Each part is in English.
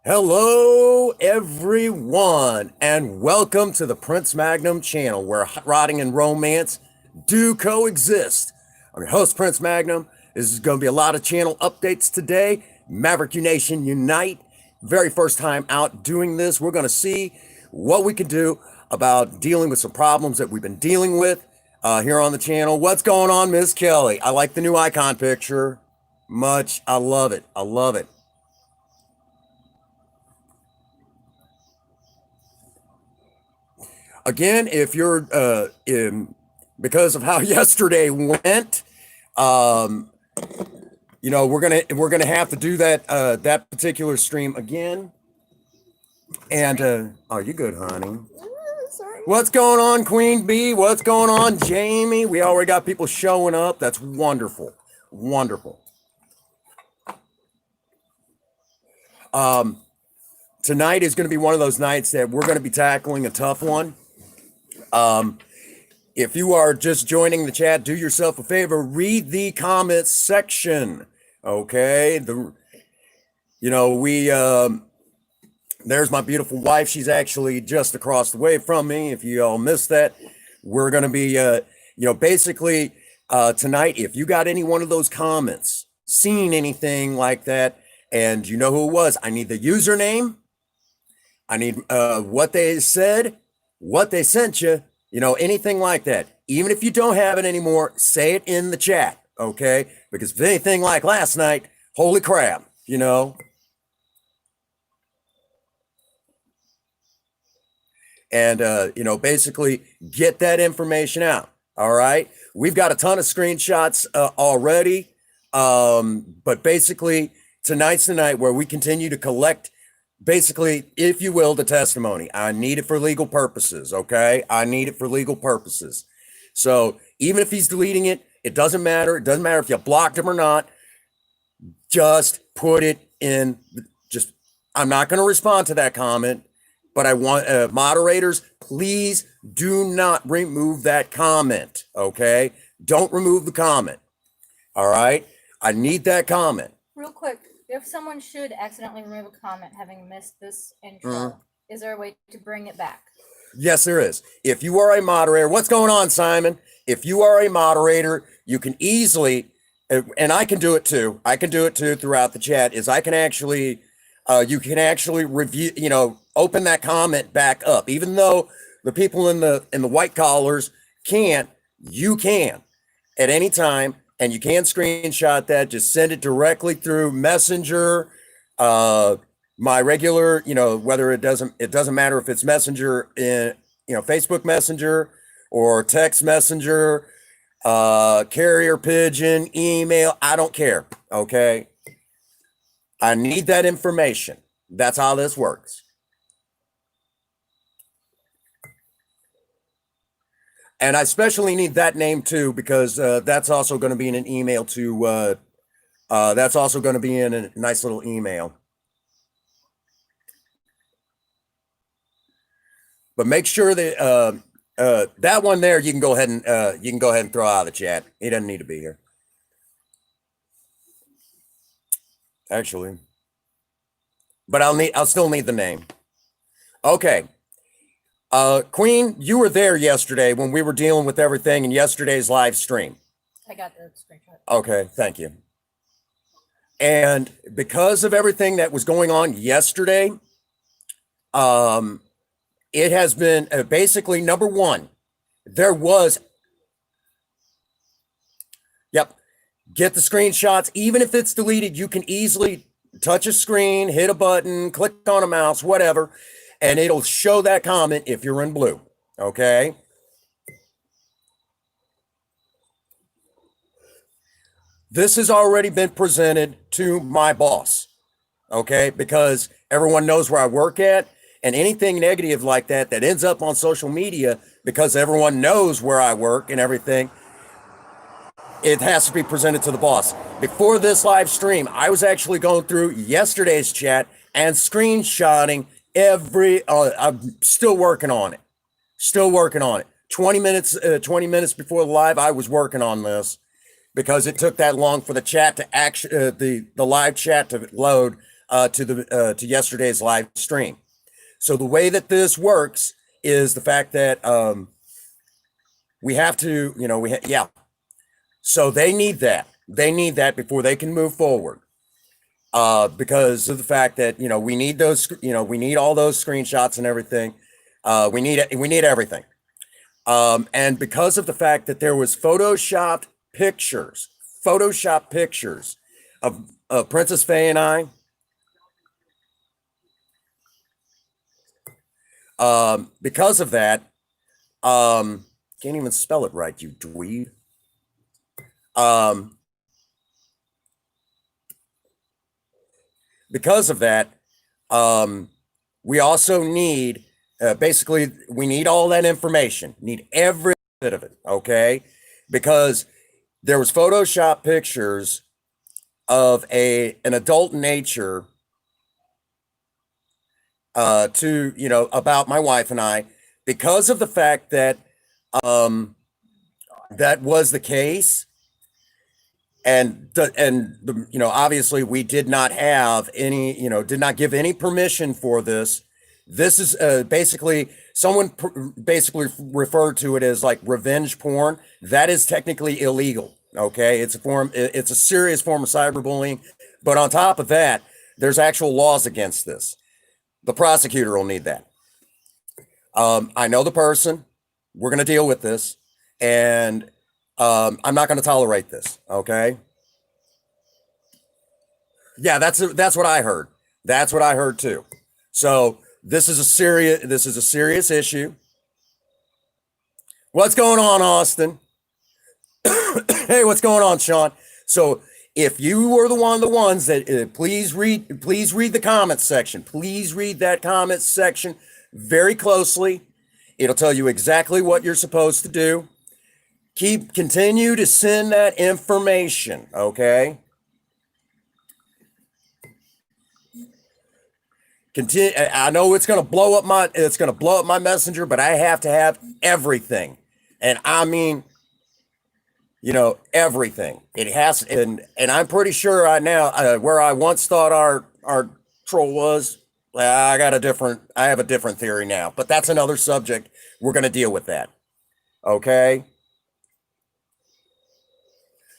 Hello, everyone, and welcome to the Prince Magnum channel where hot rodding and romance do coexist. I'm your host, Prince Magnum. This is going to be a lot of channel updates today. Maverick Nation Unite. Very first time out doing this. We're going to see what we can do about dealing with some problems that we've been dealing with here on the channel. What's going on, Miss Kelly? I like the new icon picture much. I love it. I love it. Again, if you're because of how yesterday went, we're gonna have to do that particular stream again. And oh, you good, honey? Sorry. What's going on, Queen Bee? What's going on, Jamie? We already got people showing up. That's wonderful, wonderful. Tonight is going to be one of those nights that we're going to be tackling a tough one. If you are just joining the chat, do yourself a favor, read the comments section. Okay. There's my beautiful wife. She's actually just across the way from me. If you all missed that, we're going to be, basically, tonight, if you got any one of those comments, seen anything like that, and you know who it was, I need the username. I need, what they said, what they sent you, anything like that. Even if you don't have it anymore, say it in the chat, okay? Because if anything like last night, holy crap, And, basically get that information out, all right? We've got a ton of screenshots already, but basically tonight's the night where we continue to collect basically, if you will, the testimony. I need it for legal purposes, okay? I need it for legal purposes. So even if he's deleting it, it doesn't matter. It doesn't matter if you blocked him or not. Just put it in. I'm not going to respond to that comment, but I want moderators, please do not remove that comment, okay? Don't remove the comment, all right? I need that comment. Real quick. If someone should accidentally remove a comment having missed this intro, is there a way to bring it back? Yes, there is. If you are a moderator, what's going on, Simon? If you are a moderator, you can easily, and I can do it too. I can do it too throughout the chat. Is I can actually, you can actually review, open that comment back up. Even though the people in the white collars can't, you can at any time. And you can screenshot that, just send it directly through Messenger, my regular, whether it doesn't matter if it's Messenger in, Facebook Messenger or text Messenger, carrier pigeon, email, I don't care, okay? I need that information. That's how this works. And I especially need that name too, because that's also going to be in an email to, that's also going to be in a nice little email. But make sure that that one there, you can go ahead and throw out of the chat. He doesn't need to be here. Actually, but I'll still need the name. Okay. Queen, you were there yesterday when we were dealing with everything in yesterday's live stream. I got the screenshot. Okay, thank you. And because of everything that was going on yesterday, it has been basically number one. There was, get the screenshots. Even if it's deleted, you can easily touch a screen, hit a button, click on a mouse, whatever. And it'll show that comment if you're in blue, okay? This has already been presented to my boss, okay? Because everyone knows where I work at, and anything negative like that ends up on social media, because everyone knows where I work and everything, it has to be presented to the boss. Before this live stream, I was actually going through yesterday's chat and screenshotting I'm still working on it. 20 minutes before the live, I was working on this because it took that long for the chat to the live chat to load to yesterday's live stream. So the way that this works is the fact that we have to, yeah. So they need that. They need that before they can move forward. Because of the fact that, we need those, we need all those screenshots and everything. We need everything. And because of the fact that there was photoshopped pictures of Princess Faye and I, because of that, can't even spell it right, you dweeb. Because of that, we also need, basically, we need all that information, need every bit of it, okay? Because there was Photoshop pictures of an adult nature about my wife and I, because of the fact that that was the case. And obviously we did not have any, did not give any permission for this. This is basically, someone basically referred to it as like revenge porn. That is technically illegal. Okay. It's a serious form of cyberbullying. But on top of that, there's actual laws against this. The prosecutor will need that. I know the person. We're going to deal with this. And I'm not going to tolerate this. Okay. Yeah, that's what I heard. That's what I heard too. So this is a serious issue. What's going on, Austin? Hey, what's going on, Sean? So if you were the ones that please read the comments section. Please read that comments section very closely. It'll tell you exactly what you're supposed to do. Continue to send that information, okay? Continue. I know it's going to blow up my messenger, but I have to have everything. And I mean, everything. It has, and I'm pretty sure right now, where I once thought our troll was, I have a different theory now, but that's another subject. We're going to deal with that. Okay?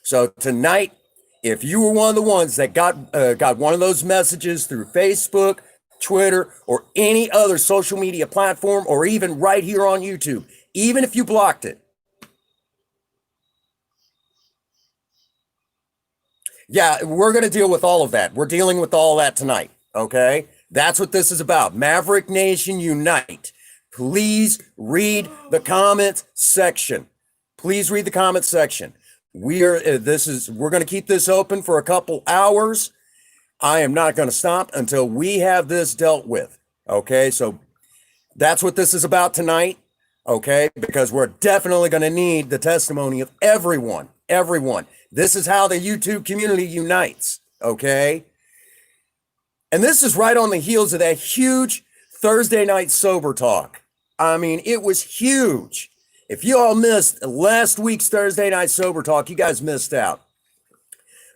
So tonight, if you were one of the ones that got one of those messages through Facebook, Twitter, or any other social media platform, or even right here on YouTube, even if you blocked it, yeah, we're going to deal with all of that. We're dealing with all that tonight, okay? That's what this is about. Maverick Nation Unite. Please read the comments section. Please read the comments section. We're going to keep this open for a couple hours. I am not going to stop until we have this dealt with. Okay, so that's what this is about tonight. Okay, because we're definitely going to need the testimony of everyone. This is how the YouTube community unites. Okay, and this is right on the heels of that huge Thursday night sober talk. I mean, it was huge. If you all missed last week's Thursday night sober talk, you guys missed out.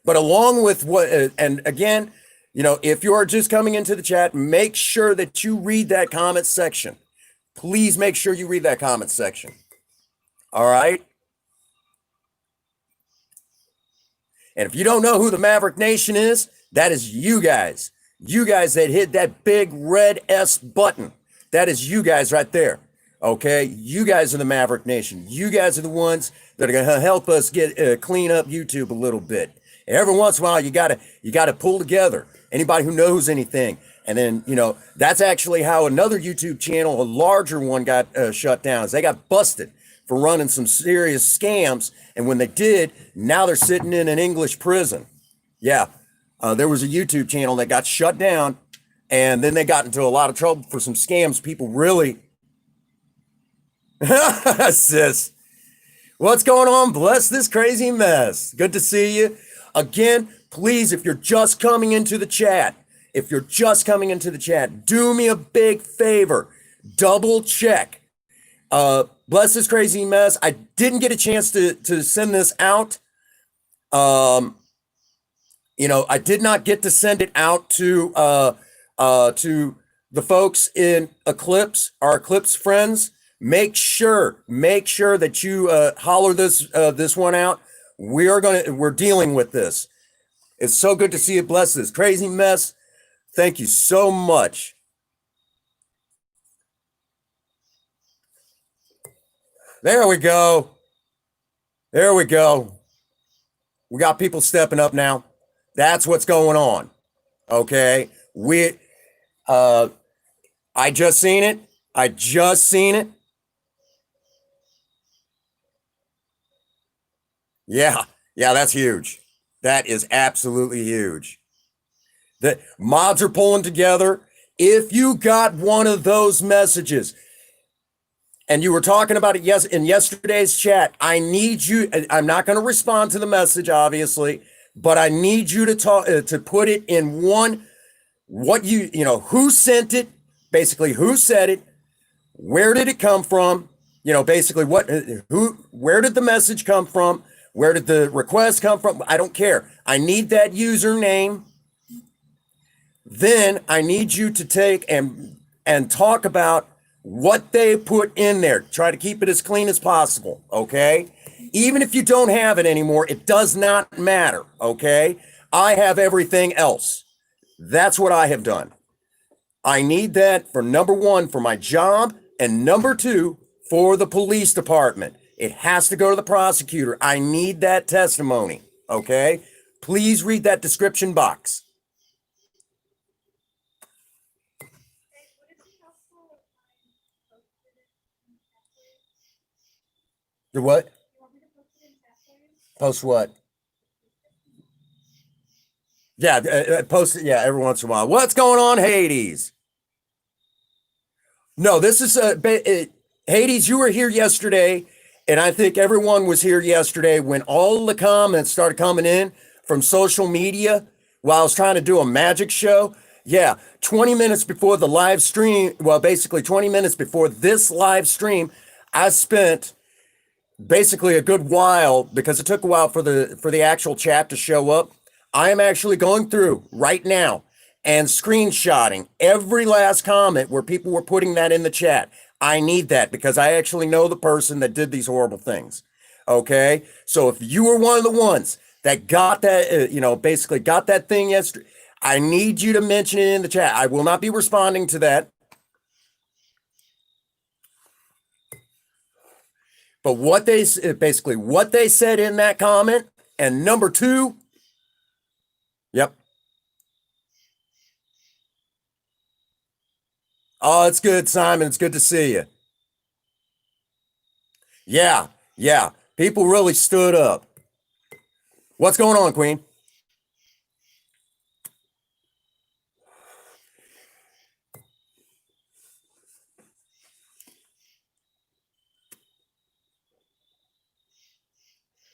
But along with what, and again, if you are just coming into the chat, make sure that you read that comment section. Please make sure you read that comment section. All right. And if you don't know who the Maverick Nation is, that is you guys. You guys that hit that big red S button. That is you guys right there. Okay, you guys are the Maverick Nation. You guys are the ones that are going to help us get clean up YouTube a little bit. Every once in a while, you gotta pull together. Anybody who knows anything, and then that's actually how another YouTube channel, a larger one, got shut down. Is they got busted for running some serious scams, and when they did, now they're sitting in an English prison. Yeah, there was a YouTube channel that got shut down, and then they got into a lot of trouble for some scams. People really. Sis, what's going on? Bless this crazy mess. Good to see you. Again, please, if you're just coming into the chat, do me a big favor. Double check. Bless this crazy mess. I didn't get a chance to send this out. Um, I did not get to send it out to the folks in Eclipse, our Eclipse friends. Make sure that you holler this one out. We're dealing with this. It's so good to see you. Bless this crazy mess. Thank you so much. There we go. There we go. We got people stepping up now. That's what's going on. Okay. Uh I just seen it. I just seen it. Yeah. Yeah, that's huge. That is absolutely huge. The mods are pulling together. If you got one of those messages, and you were talking about it in yesterday's chat, I need you. I'm not going to respond to the message, obviously, but I need you to talk to put it in one. Who sent it? Basically, who said it? Where did it come from? Basically, where did the message come from? Where did the request come from? I don't care. I need that username. Then I need you to take and talk about what they put in there. Try to keep it as clean as possible, okay? Even if you don't have it anymore, it does not matter, okay? I have everything else. That's what I have done. I need that for number one, for my job, and number two, for the police department. It has to go to the prosecutor. I need that testimony, okay? Please read that description box. The what? Post what? Yeah, post it. Yeah, every once in a while. What's going on, Hades? No, this is Hades. You were here yesterday, and I think everyone was here yesterday when all the comments started coming in from social media while I was trying to do a magic show. Yeah, 20 minutes before the live stream. Well, basically 20 minutes before this live stream, I spent basically a good while because it took a while for the actual chat to show up. I am actually going through right now and screenshotting every last comment where people were putting that in the chat. I need that because I actually know the person that did these horrible things. Okay, so if you were one of the ones that got that, basically got that thing yesterday, I need you to mention it in the chat. I will not be responding to that. But what they said in that comment, and number two, yep. Oh, it's good, Simon. It's good to see you. Yeah, yeah. People really stood up. What's going on, Queen?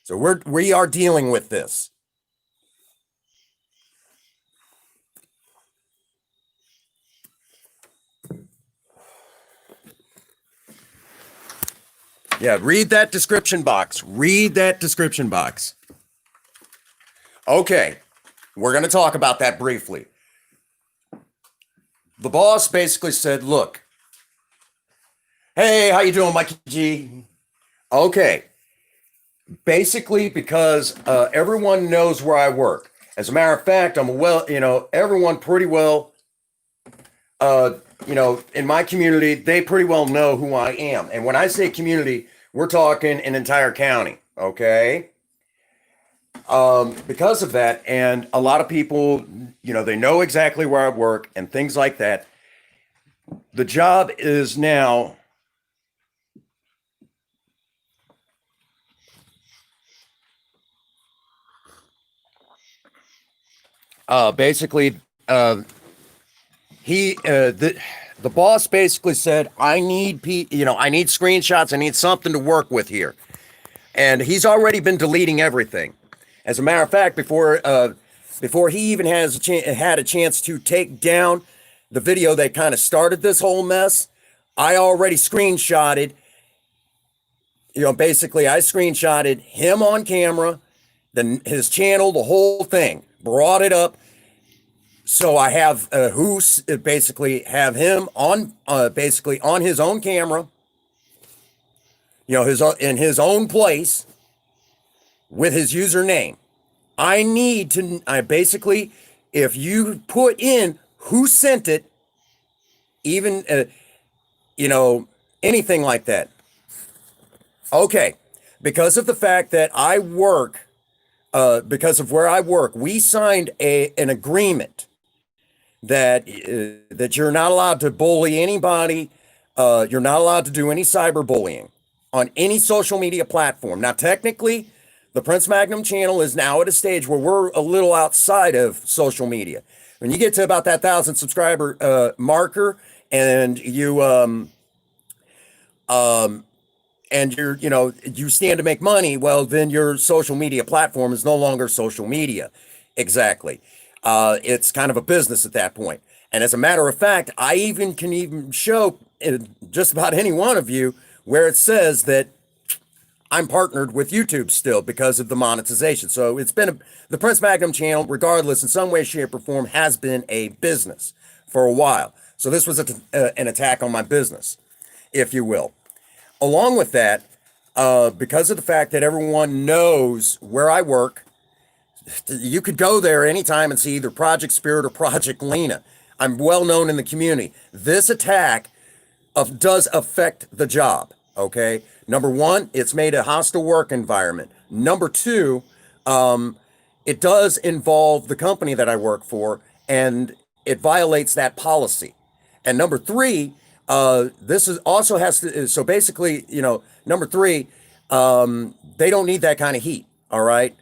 So we are dealing with this. Yeah, read that description box. Read that description box. Okay, we're going to talk about that briefly. The boss basically said, look, hey, how you doing, Mikey G? Okay, basically because everyone knows where I work. As a matter of fact, everyone pretty well, in my community, they pretty well know who I am. And when I say community, we're talking an entire county, okay? Because of that, and a lot of people, they know exactly where I work and things like that. The job is now basically the boss basically said, I need I need screenshots, I need something to work with here. And he's already been deleting everything. As a matter of fact, before he even had a chance to take down the video that kind of started this whole mess, I already screenshotted. Basically, I screenshotted him on camera his channel, the whole thing, brought it up. So I have basically have him on basically on his own camera, his in his own place with his username. I basically, if you put in who sent it, even you know anything like that. Okay, because of the fact that I work, because of where I work, we signed an agreement that you're not allowed to bully anybody. You're not allowed to do any cyberbullying on any social media platform. Now, technically, the Prince Magnum channel is now at a stage where we're a little outside of social media. When you get to about that 1,000 subscriber marker, and you stand to make money, well, then your social media platform is no longer social media. Exactly. It's kind of a business at that point. And as a matter of fact, I can even show just about any one of you where it says that I'm partnered with YouTube still because of the monetization. So it's been the Prince Magnum channel, regardless, in some way, shape, or form, has been a business for a while. So this was an attack on my business, if you will. Along with that, because of the fact that everyone knows where I work, you could go there anytime and see either Project Spirit or Project Lena. I'm well known in the community. This attack does affect the job. Okay. Number one, it's made a hostile work environment. Number two, it does involve the company that I work for, and it violates that policy. And number three, this is also has to. So basically, number three, they don't need that kind of heat. All right.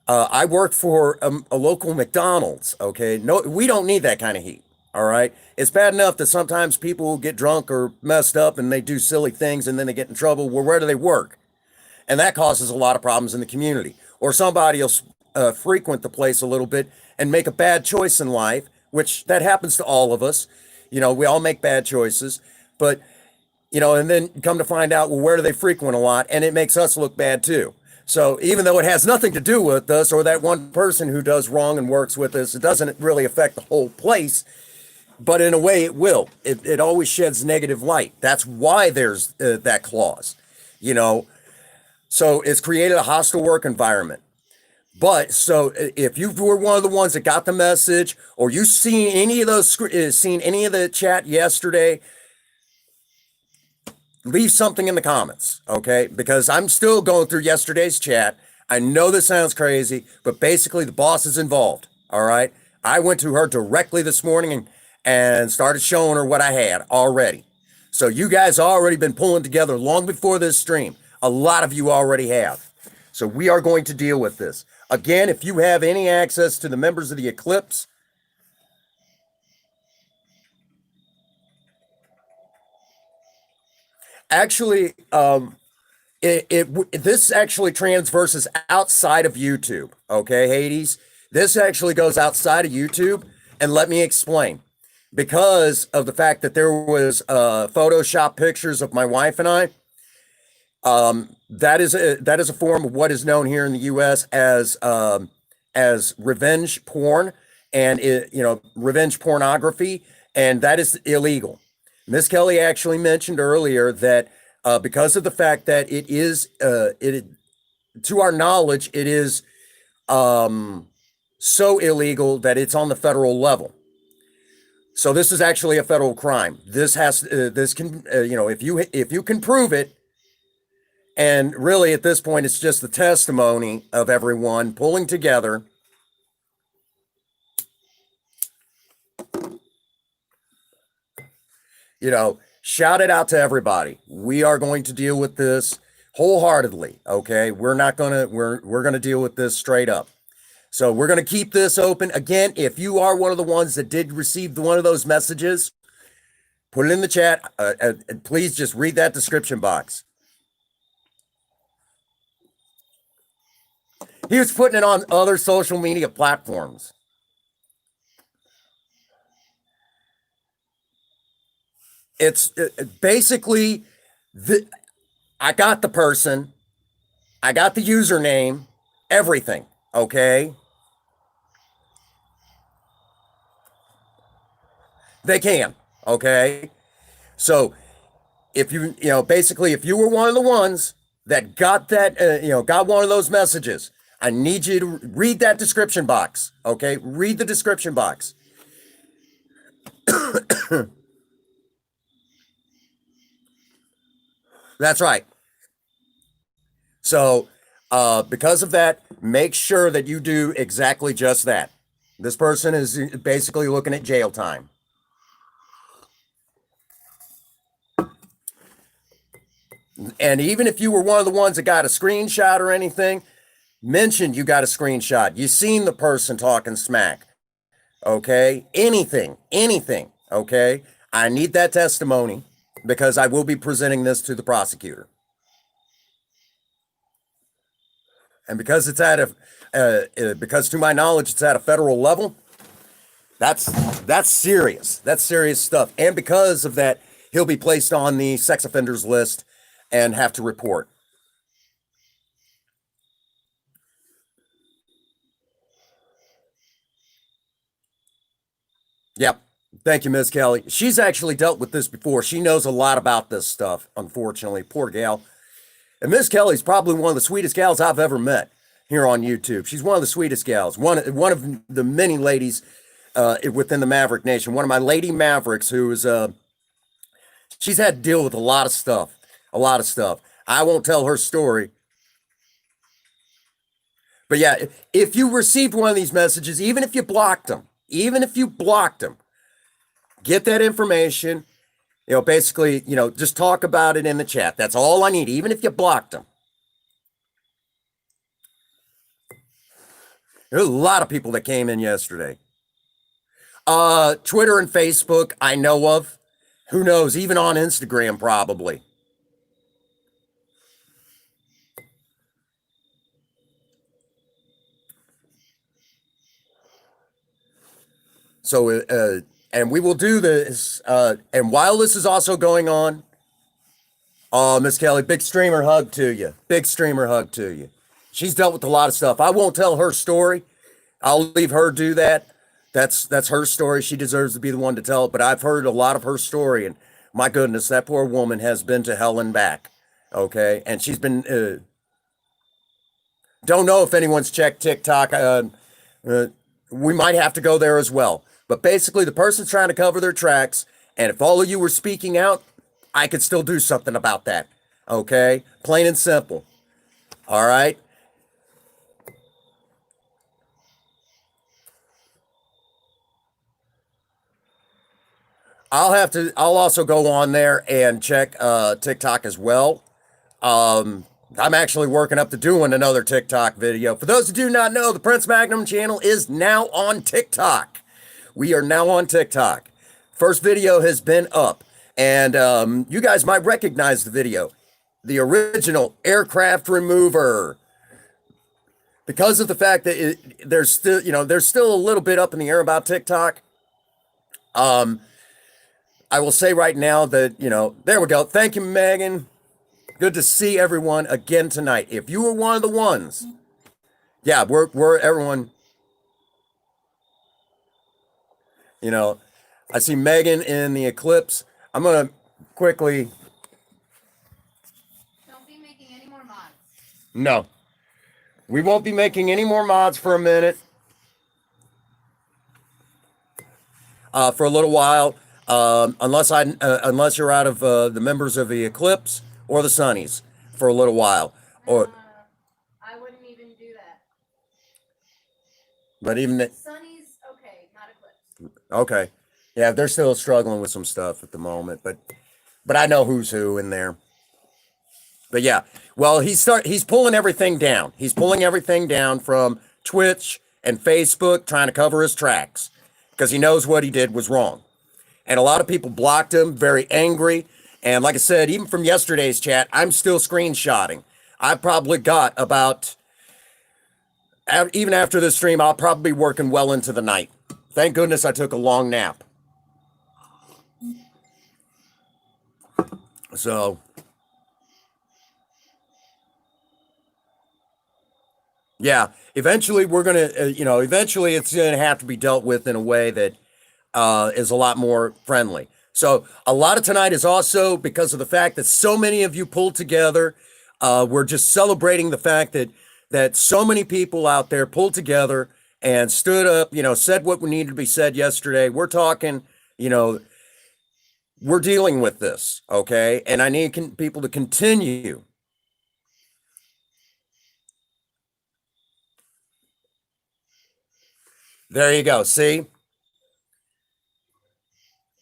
I work for a local McDonald's. Okay. No, we don't need that kind of heat. All right. It's bad enough that sometimes people get drunk or messed up and they do silly things and then they get in trouble. Well, where do they work? And that causes a lot of problems in the community. Or somebody will frequent the place a little bit and make a bad choice in life, which that happens to all of us. We all make bad choices, but, and then come to find out, well, where do they frequent a lot? And it makes us look bad too. So even though it has nothing to do with us or that one person who does wrong and works with us, it doesn't really affect the whole place. But in a way, it will. It always sheds negative light. That's why there's that clause, So it's created a hostile work environment. But so if you were one of the ones that got the message, or you seen any of the chat yesterday, leave something in the comments, okay? Because I'm still going through yesterday's chat. I know this sounds crazy, but basically the boss is involved. All right. I went to her directly this morning and started showing her what I had already. So you guys already been pulling together long before this stream. A lot of you already have. So we are going to deal with this. Again, if you have any access to the members of the Eclipse, actually, this actually transverses outside of YouTube. Okay, Hades, this actually goes outside of YouTube, and let me explain. Because of the fact that there was Photoshop pictures of my wife and I, that is a form of what is known here in the U.S. as revenge porn, and revenge pornography, and that is illegal. Miss Kelly actually mentioned earlier that because of the fact that it is, to our knowledge, it is so illegal that it's on the federal level. So this is actually a federal crime. This can, if you can prove it, and really at this point, it's just the testimony of everyone pulling together. Shout it out to everybody. We are going to deal with this wholeheartedly. Okay. We're going to deal with this straight up. So we're going to keep this open. Again, if you are one of the ones that did receive one of those messages, put it in the chat. And please just read that description box. He was putting it on other social media platforms. It's basically, I got the person, I got the username, everything. Okay? They can. Okay? So if basically, if you were one of the ones that got that, got one of those messages, I need you to read that description box. Okay? Read the description box. That's right. So, because of that, make sure that you do exactly just that. This person is basically looking at jail time. And even if you were one of the ones that got a screenshot or anything, mention you got a screenshot. You seen the person talking smack. Okay? Anything. Okay? I need that testimony because I will be presenting this to the prosecutor. And because it's at because to my knowledge, it's at a federal level, that's serious. That's serious stuff. And because of that, he'll be placed on the sex offenders list and have to report. Yep. Thank you, Ms. Kelly. She's actually dealt with this before. She knows a lot about this stuff, unfortunately. Poor gal. And Ms. Kelly's probably one of the sweetest gals I've ever met here on YouTube. She's one of the sweetest gals. One of the many ladies within the Maverick Nation. One of my lady Mavericks who is she's had to deal with a lot of stuff. A lot of stuff. I won't tell her story. But yeah, if you received one of these messages, even if you blocked them, get that information. Basically, just talk about it in the chat. That's all I need, even if you blocked them. There's a lot of people that came in yesterday. Twitter and Facebook, I know of. Who knows? Even on Instagram, probably. So, and we will do this. And while this is also going on, Miss Kelly, big streamer hug to you. Big streamer hug to you. She's dealt with a lot of stuff. I won't tell her story. I'll leave her do that. That's her story. She deserves to be the one to tell it. But I've heard a lot of her story, and my goodness, that poor woman has been to hell and back. Okay, and she's been. Don't know if anyone's checked TikTok. We might have to go there as well. But basically, the person's trying to cover their tracks, and if all of you were speaking out, I could still do something about that. Okay, plain and simple. All right. I'll also go on there and check TikTok as well. I'm actually working up to doing another TikTok video. For those who do not know, the Prince Magnum channel is now on TikTok. We are now on TikTok. First video has been up, and you guys might recognize the video. The original aircraft remover. Because of the fact that there's still a little bit up in the air about TikTok. I will say right now that, there we go. Thank you, Megan. Good to see everyone again tonight. If you were one of the ones, yeah, we're everyone, I see Megan in the eclipse. I'm going to quickly. Don't be making any more mods. No. We won't be making any more mods for a minute. For a little while. Unless you're out of the members of the Eclipse or the Sunnies for a little while, or I wouldn't even do that. But even Sunnies, okay, not Eclipse. Okay, yeah, they're still struggling with some stuff at the moment, but I know who's who in there. But yeah, well, he's pulling everything down. He's pulling everything down from Twitch and Facebook, trying to cover his tracks because he knows what he did was wrong. And a lot of people blocked him, very angry. And like I said, even from yesterday's chat, I'm still screenshotting. I probably got about, even after this stream, I'll probably be working well into the night. Thank goodness I took a long nap. So, Yeah, eventually we're gonna, eventually it's gonna have to be dealt with in a way that is a lot more friendly. So a lot of tonight is also because of the fact that so many of you pulled together. We're just celebrating the fact that so many people out there pulled together and stood up, said what needed to be said yesterday. We're talking, you know, we're dealing with this, okay? And I need people to continue. There you go. See,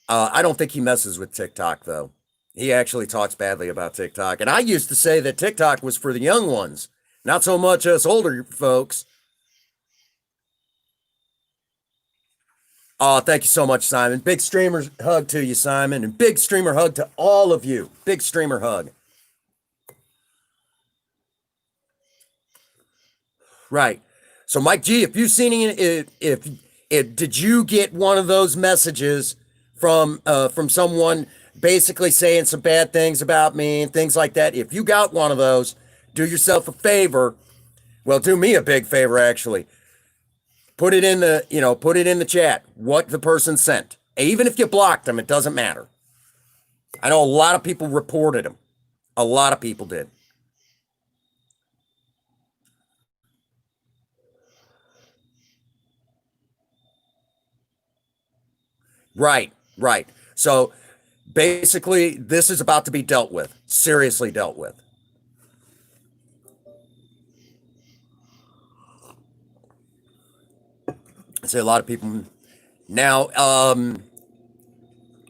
I don't think he messes with TikTok though. He actually talks badly about TikTok. And I used to say that TikTok was for the young ones, not so much us older folks. Oh, thank you so much, Simon. Big streamer hug to you, Simon, and big streamer hug to all of you. Big streamer hug. Right. So, Mike G, if you've seen it, if did you get one of those messages from someone basically saying some bad things about me and things like that? If you got one of those, do yourself a favor. Well, do me a big favor, actually. Put it in the chat what the person sent. Even if you blocked them, it doesn't matter. I know a lot of people reported them. A lot of people did. Right, right. So basically, this is about to be dealt with, seriously dealt with. I say a lot of people. Now,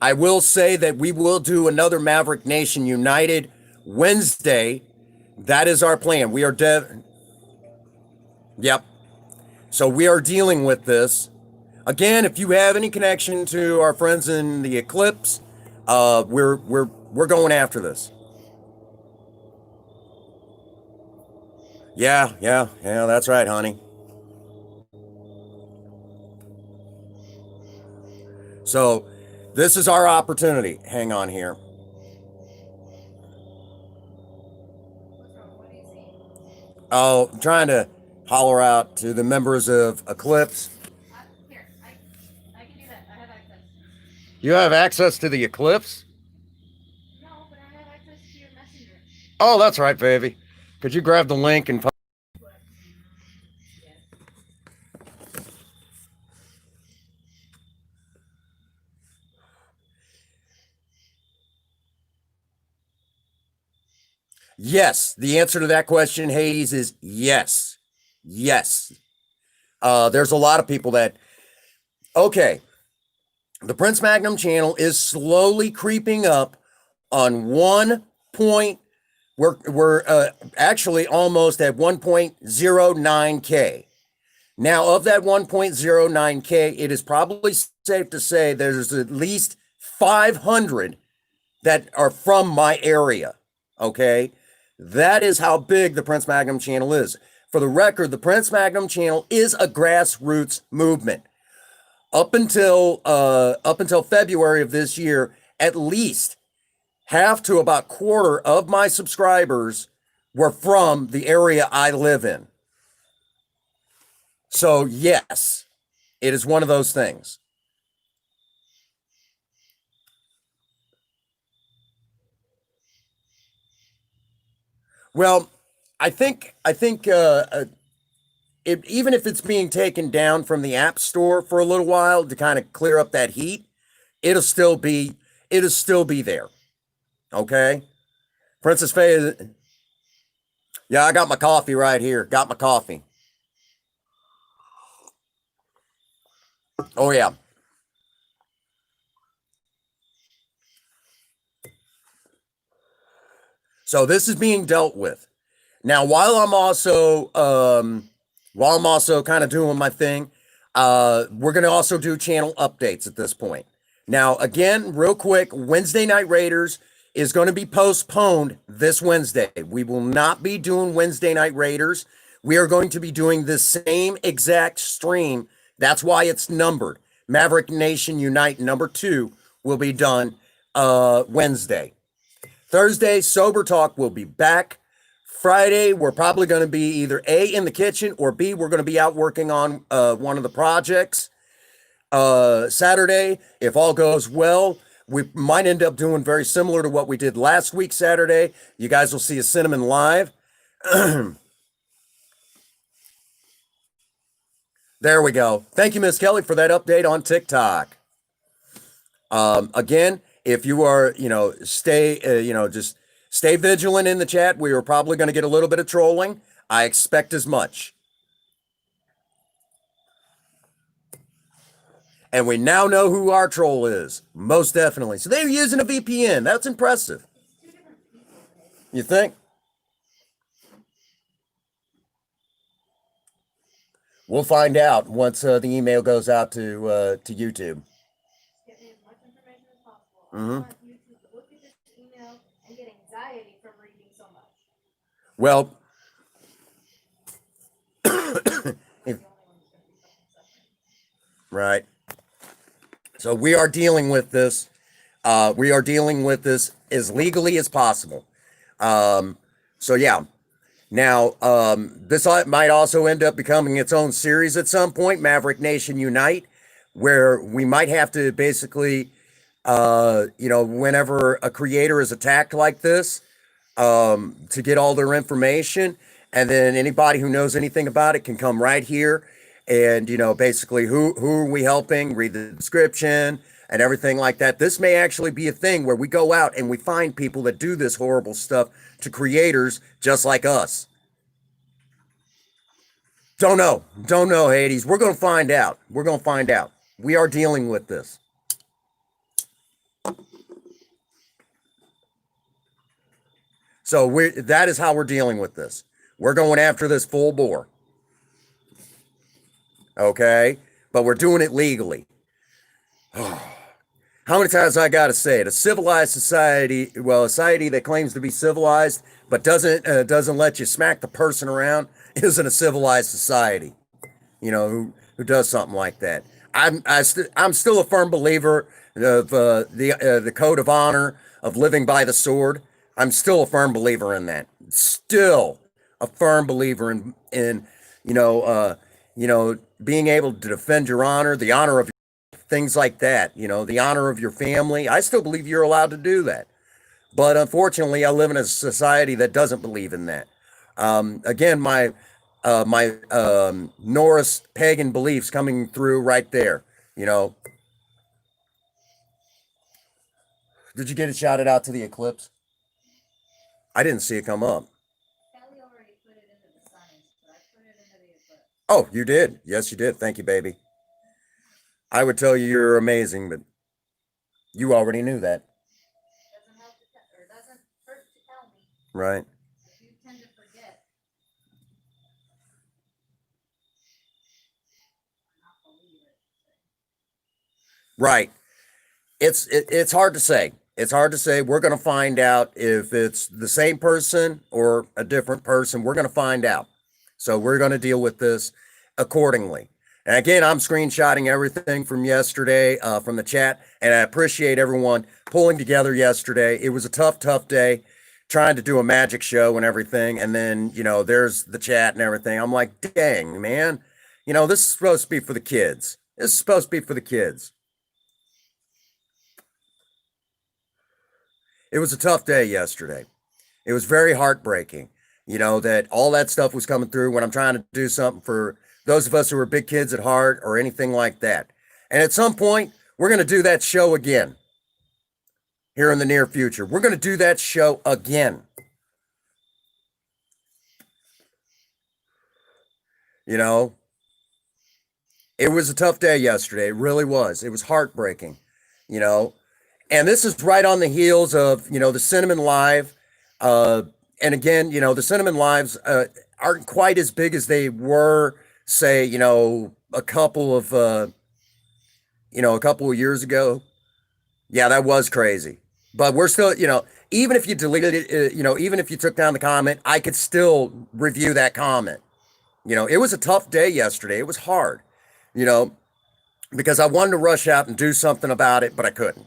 I will say that we will do another Maverick Nation United Wednesday. That is our plan. We are Yep. So we are dealing with this. Again, if you have any connection to our friends in the Eclipse, we're going after this. Yeah, yeah, yeah. That's right, honey. So this is our opportunity. Hang on here. Oh, I'm trying to holler out to the members of Eclipse. I can do that. I have access. You have access to the Eclipse? No, but I have access to your messenger. Oh, that's right, baby. Could you grab the link and yes, the answer to that question, Hades, is yes. Yes. There's a lot of people that, okay, the Prince Magnum channel is slowly creeping up on 1 point. We're actually almost at 1.09K. Now, of that 1.09K, it is probably safe to say there's at least 500 that are from my area. Okay. That is how big the Prince Magnum channel is. For the record, the Prince Magnum channel is a grassroots movement. Up until February of this year, at least half to about quarter of my subscribers were from the area I live in. So yes, it is one of those things. Well, I think even if it's being taken down from the App Store for a little while to kind of clear up that heat, it'll still be it'll still be there. Okay, Princess Faye. Yeah, I got my coffee right here. Got my coffee. Oh yeah. So this is being dealt with. Now, while I'm also kind of doing my thing, we're going to also do channel updates at this point. Now, again, real quick, Wednesday Night Raiders is going to be postponed this Wednesday. We will not be doing Wednesday Night Raiders. We are going to be doing the same exact stream. That's why it's numbered. Maverick Nation Unite number 2 will be done Wednesday. Thursday, Sober Talk will be back. Friday, we're probably going to be either A, in the kitchen, or B, we're going to be out working on one of the projects. Saturday, if all goes well, we might end up doing very similar to what we did last week Saturday. You guys will see a Cinnamon live. There we go. Thank you, Miss Kelly, for that update on TikTok. Again, if you are, just stay vigilant in the chat. We are probably going to get a little bit of trolling. I expect as much. And we now know who our troll is. Most definitely. So they're using a VPN. That's impressive. You think? We'll find out once the email goes out to YouTube. Get me as much information as possible. Mm-hmm. I want YouTube to look at this email and get anxiety from reading so much. Well, right. So we are dealing with this. We are dealing with this as legally as possible. So yeah. Now, this might also end up becoming its own series at some point, Maverick Nation Unite, where we might have to basically, whenever a creator is attacked like this, to get all their information, and then anybody who knows anything about it can come right here and, basically who are we helping, read the description and everything like that. This may actually be a thing where we go out and we find people that do this horrible stuff to creators just like us. Don't know, Hades. We're going to find out. We are dealing with this. So that is how we're dealing with this. We're going after this full bore. Okay? But we're doing it legally. How many times I got to say it? A civilized society, a society that claims to be civilized but doesn't let you smack the person around, isn't a civilized society. Who does something like that. I'm still a firm believer of the code of honor of living by the sword. I'm still a firm believer in that. Still a firm believer in being able to defend your honor, the honor of things like that, the honor of your family. I still believe you're allowed to do that. But unfortunately, I live in a society that doesn't believe in that. Again, my Norse pagan beliefs coming through right there, Did you get it shouted out to the eclipse? I didn't see it come up. Kelly already put it into the science, but I put it into the eclipse. Oh, you did? Yes, you did. Thank you, baby. I would tell you you're amazing, but you already knew that. Doesn't hurt to tell me. Right. If you tend to forget. Not believe it. Right. It's hard to say. It's hard to say. We're going to find out if it's the same person or a different person. We're going to find out. So we're going to deal with this accordingly. And again, I'm screenshotting everything from yesterday, from the chat, and I appreciate everyone pulling together yesterday. It was a tough day trying to do a magic show and everything. And then, there's the chat and everything. I'm like, dang, man, this is supposed to be for the kids. This is supposed to be for the kids. It was a tough day yesterday. It was very heartbreaking, that all that stuff was coming through when I'm trying to do something for those of us who are big kids at heart or anything like that. And at some point, we're going to do that show again here in the near future. We're going to do that show again. It was a tough day yesterday. It really was. It was heartbreaking, And this is right on the heels of, the Cinnamon Live. And again, the Cinnamon Lives aren't quite as big as they were, say, a couple of years ago. Yeah, that was crazy. But we're still, even if you deleted it, even if you took down the comment, I could still review that comment. It was a tough day yesterday. It was hard, because I wanted to rush out and do something about it, but I couldn't.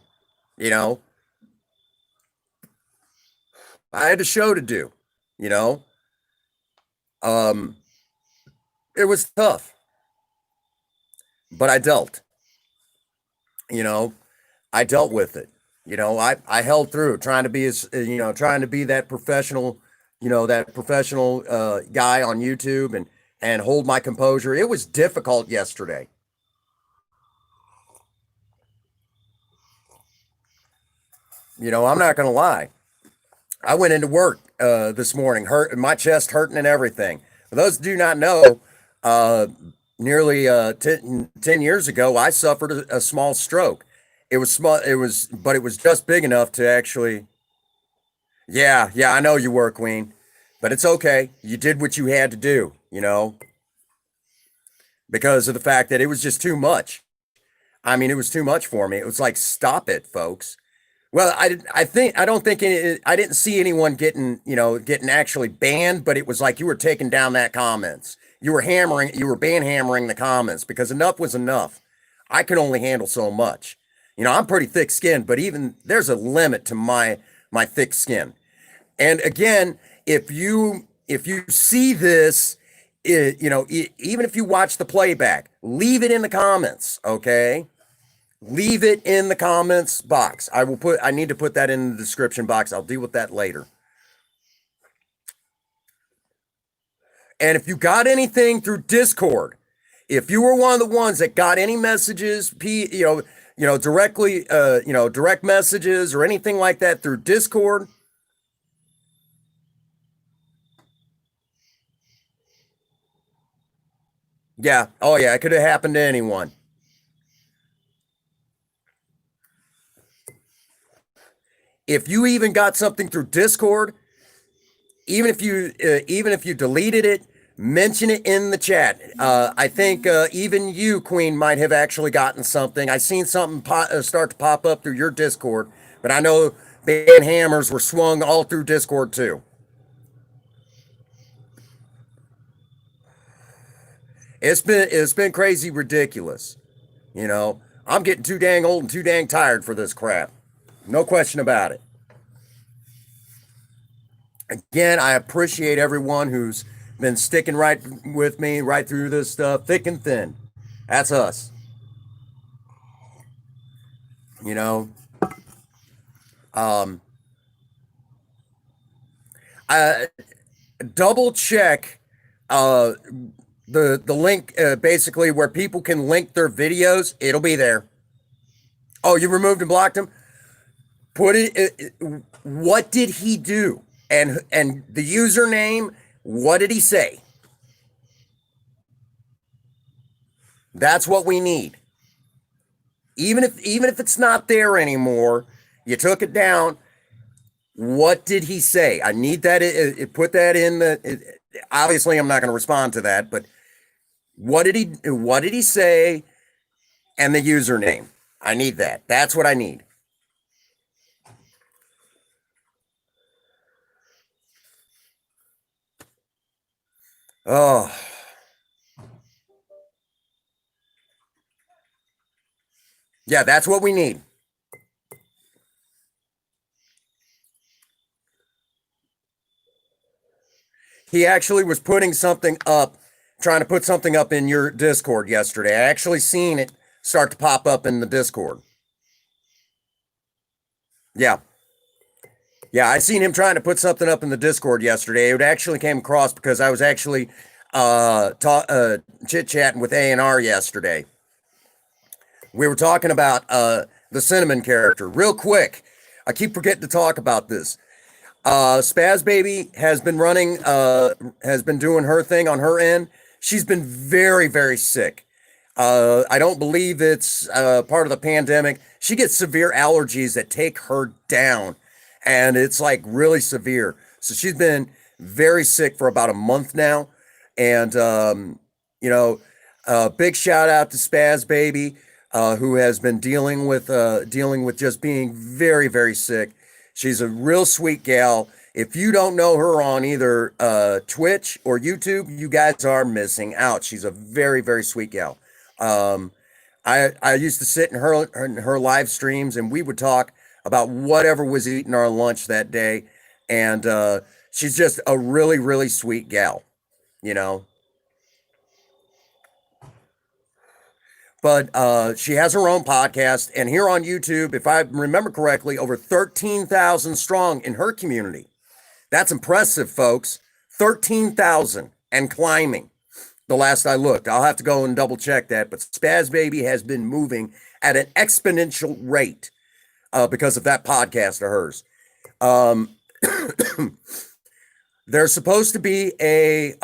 I had a show to do, Um, it was tough, but I dealt. You know, I dealt with it. I held through, trying to be trying to be that professional, that professional guy on YouTube and hold my composure. It was difficult yesterday. I'm not gonna lie. I went into work this morning, hurt my chest hurting and everything. For those who do not know, uh, nearly 10 years ago, I suffered a small stroke. It was small. But it was just big enough to actually. Yeah, yeah, I know you were, Queen, but it's okay. You did what you had to do, because of the fact that it was just too much. I mean, it was too much for me. It was like, stop it, folks. Well, I don't think I didn't see anyone getting actually banned, but it was like you were taking down that comments. You were ban hammering the comments because enough was enough. I can only handle so much. I'm pretty thick skinned, but even there's a limit to my thick skin. And again, if you see this, even if you watch the playback, leave it in the comments, okay? Leave it in the comments box. I need to put that in the description box. I'll deal with that later. And if you got anything through Discord, if you were one of the ones that got any messages, directly, direct messages or anything like that through Discord, yeah, oh yeah, it could have happened to anyone. If you even got something through Discord, even if you deleted it, mention it in the chat. I think even you, Queen, might have actually gotten something. I seen something start to pop up through your Discord, but I know ban hammers were swung all through Discord too. It's been crazy ridiculous. I'm getting too dang old and too dang tired for this crap. No question about it. Again, I appreciate everyone who's been sticking right with me right through this stuff, thick and thin. That's us. You know, um, I double check uh, the link basically where people can link their videos. It'll be there. Oh, you removed and blocked him. Put it. What did he do? And the username. What did he say? That's what we need. Even if it's not there anymore, you took it down. What did he say? I need that. Put that in obviously, I'm not going to respond to that. But what did he say? And the username. I need that. That's what I need. Oh, yeah, that's what we need. He actually was putting something up, trying to put something up in your Discord yesterday. I actually seen it start to pop up in the Discord. Yeah. Yeah, I seen him trying to put something up in the Discord yesterday. It actually came across because I was actually chit chatting with A&R yesterday. We were talking about the Cinnamon character. Real quick, I keep forgetting to talk about this. Spaz Baby has been doing her thing on her end. She's been very, very sick. I don't believe it's part of the pandemic. She gets severe allergies that take her down, and it's like really severe. So she's been very sick for about a month now. And, you know, big shout out to Spaz Baby, who has been dealing with just being very, very sick. She's a real sweet gal. If you don't know her on either Twitch or YouTube, you guys are missing out. She's a very, very sweet gal. Um, I used to sit in her live streams and we would talk about whatever was eating our lunch that day. And she's just a really, really sweet gal. you know. But she has her own podcast, and here on YouTube, if I remember correctly, over 13,000 strong in her community. That's impressive, folks. 13,000 and climbing. The last I looked, I'll have to go and double check that. But Spaz Baby has been moving at an exponential rate because of that podcast of hers. Um, there's supposed to be a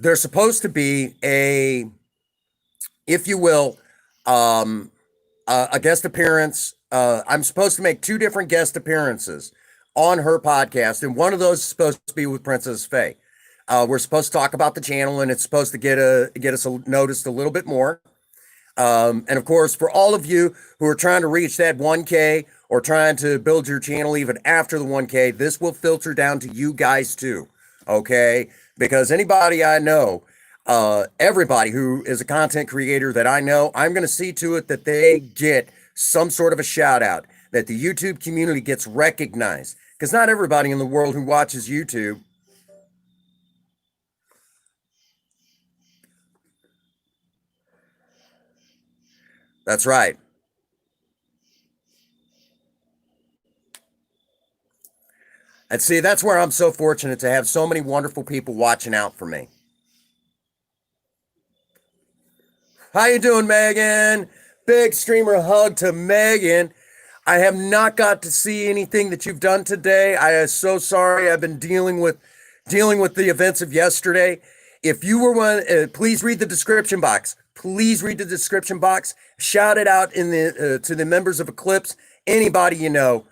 there's supposed to be a, if you will, um, a guest appearance. I'm supposed to make two different guest appearances on her podcast, and one of those is supposed to be with Princess Faye. We're supposed to talk about the channel, and it's supposed to get us noticed a little bit more. And of course, for all of you who are trying to reach that 1K or trying to build your channel even after the 1K, this will filter down to you guys too. Okay? Because anybody I know, everybody who is a content creator that I know, I'm going to see to it that they get some sort of a shout out, that the YouTube community gets recognized. Because not everybody in the world who watches YouTube. That's right. And see, that's where I'm so fortunate to have so many wonderful people watching out for me. How you doing, Megan? Big streamer hug to Megan. I have not got to see anything that you've done today. I am so sorry. I've been dealing with the events of yesterday. If you were one, please read the description box. Please read the description box. Shout it out in the to the members of Eclipse. Anybody you know,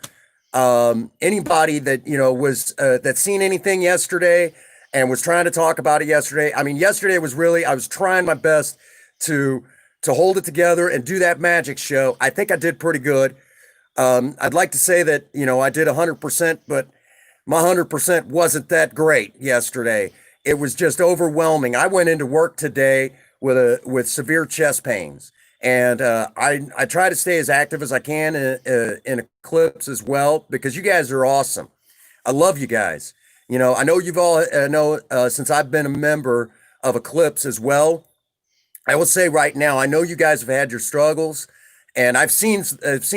anybody that you know was that seen anything yesterday and was trying to talk about it yesterday. I mean, yesterday was really, I was trying my best to hold it together and do that magic show. I think I did pretty good. I'd like to say that I did 100%, but my 100% wasn't that great yesterday. It was just overwhelming. I went into work today with severe chest pains. And I try to stay as active as I can in Eclipse as well, because you guys are awesome. I love you guys. I know you've all know since I've been a member of Eclipse as well. I will say right now, I know you guys have had your struggles, and I've seen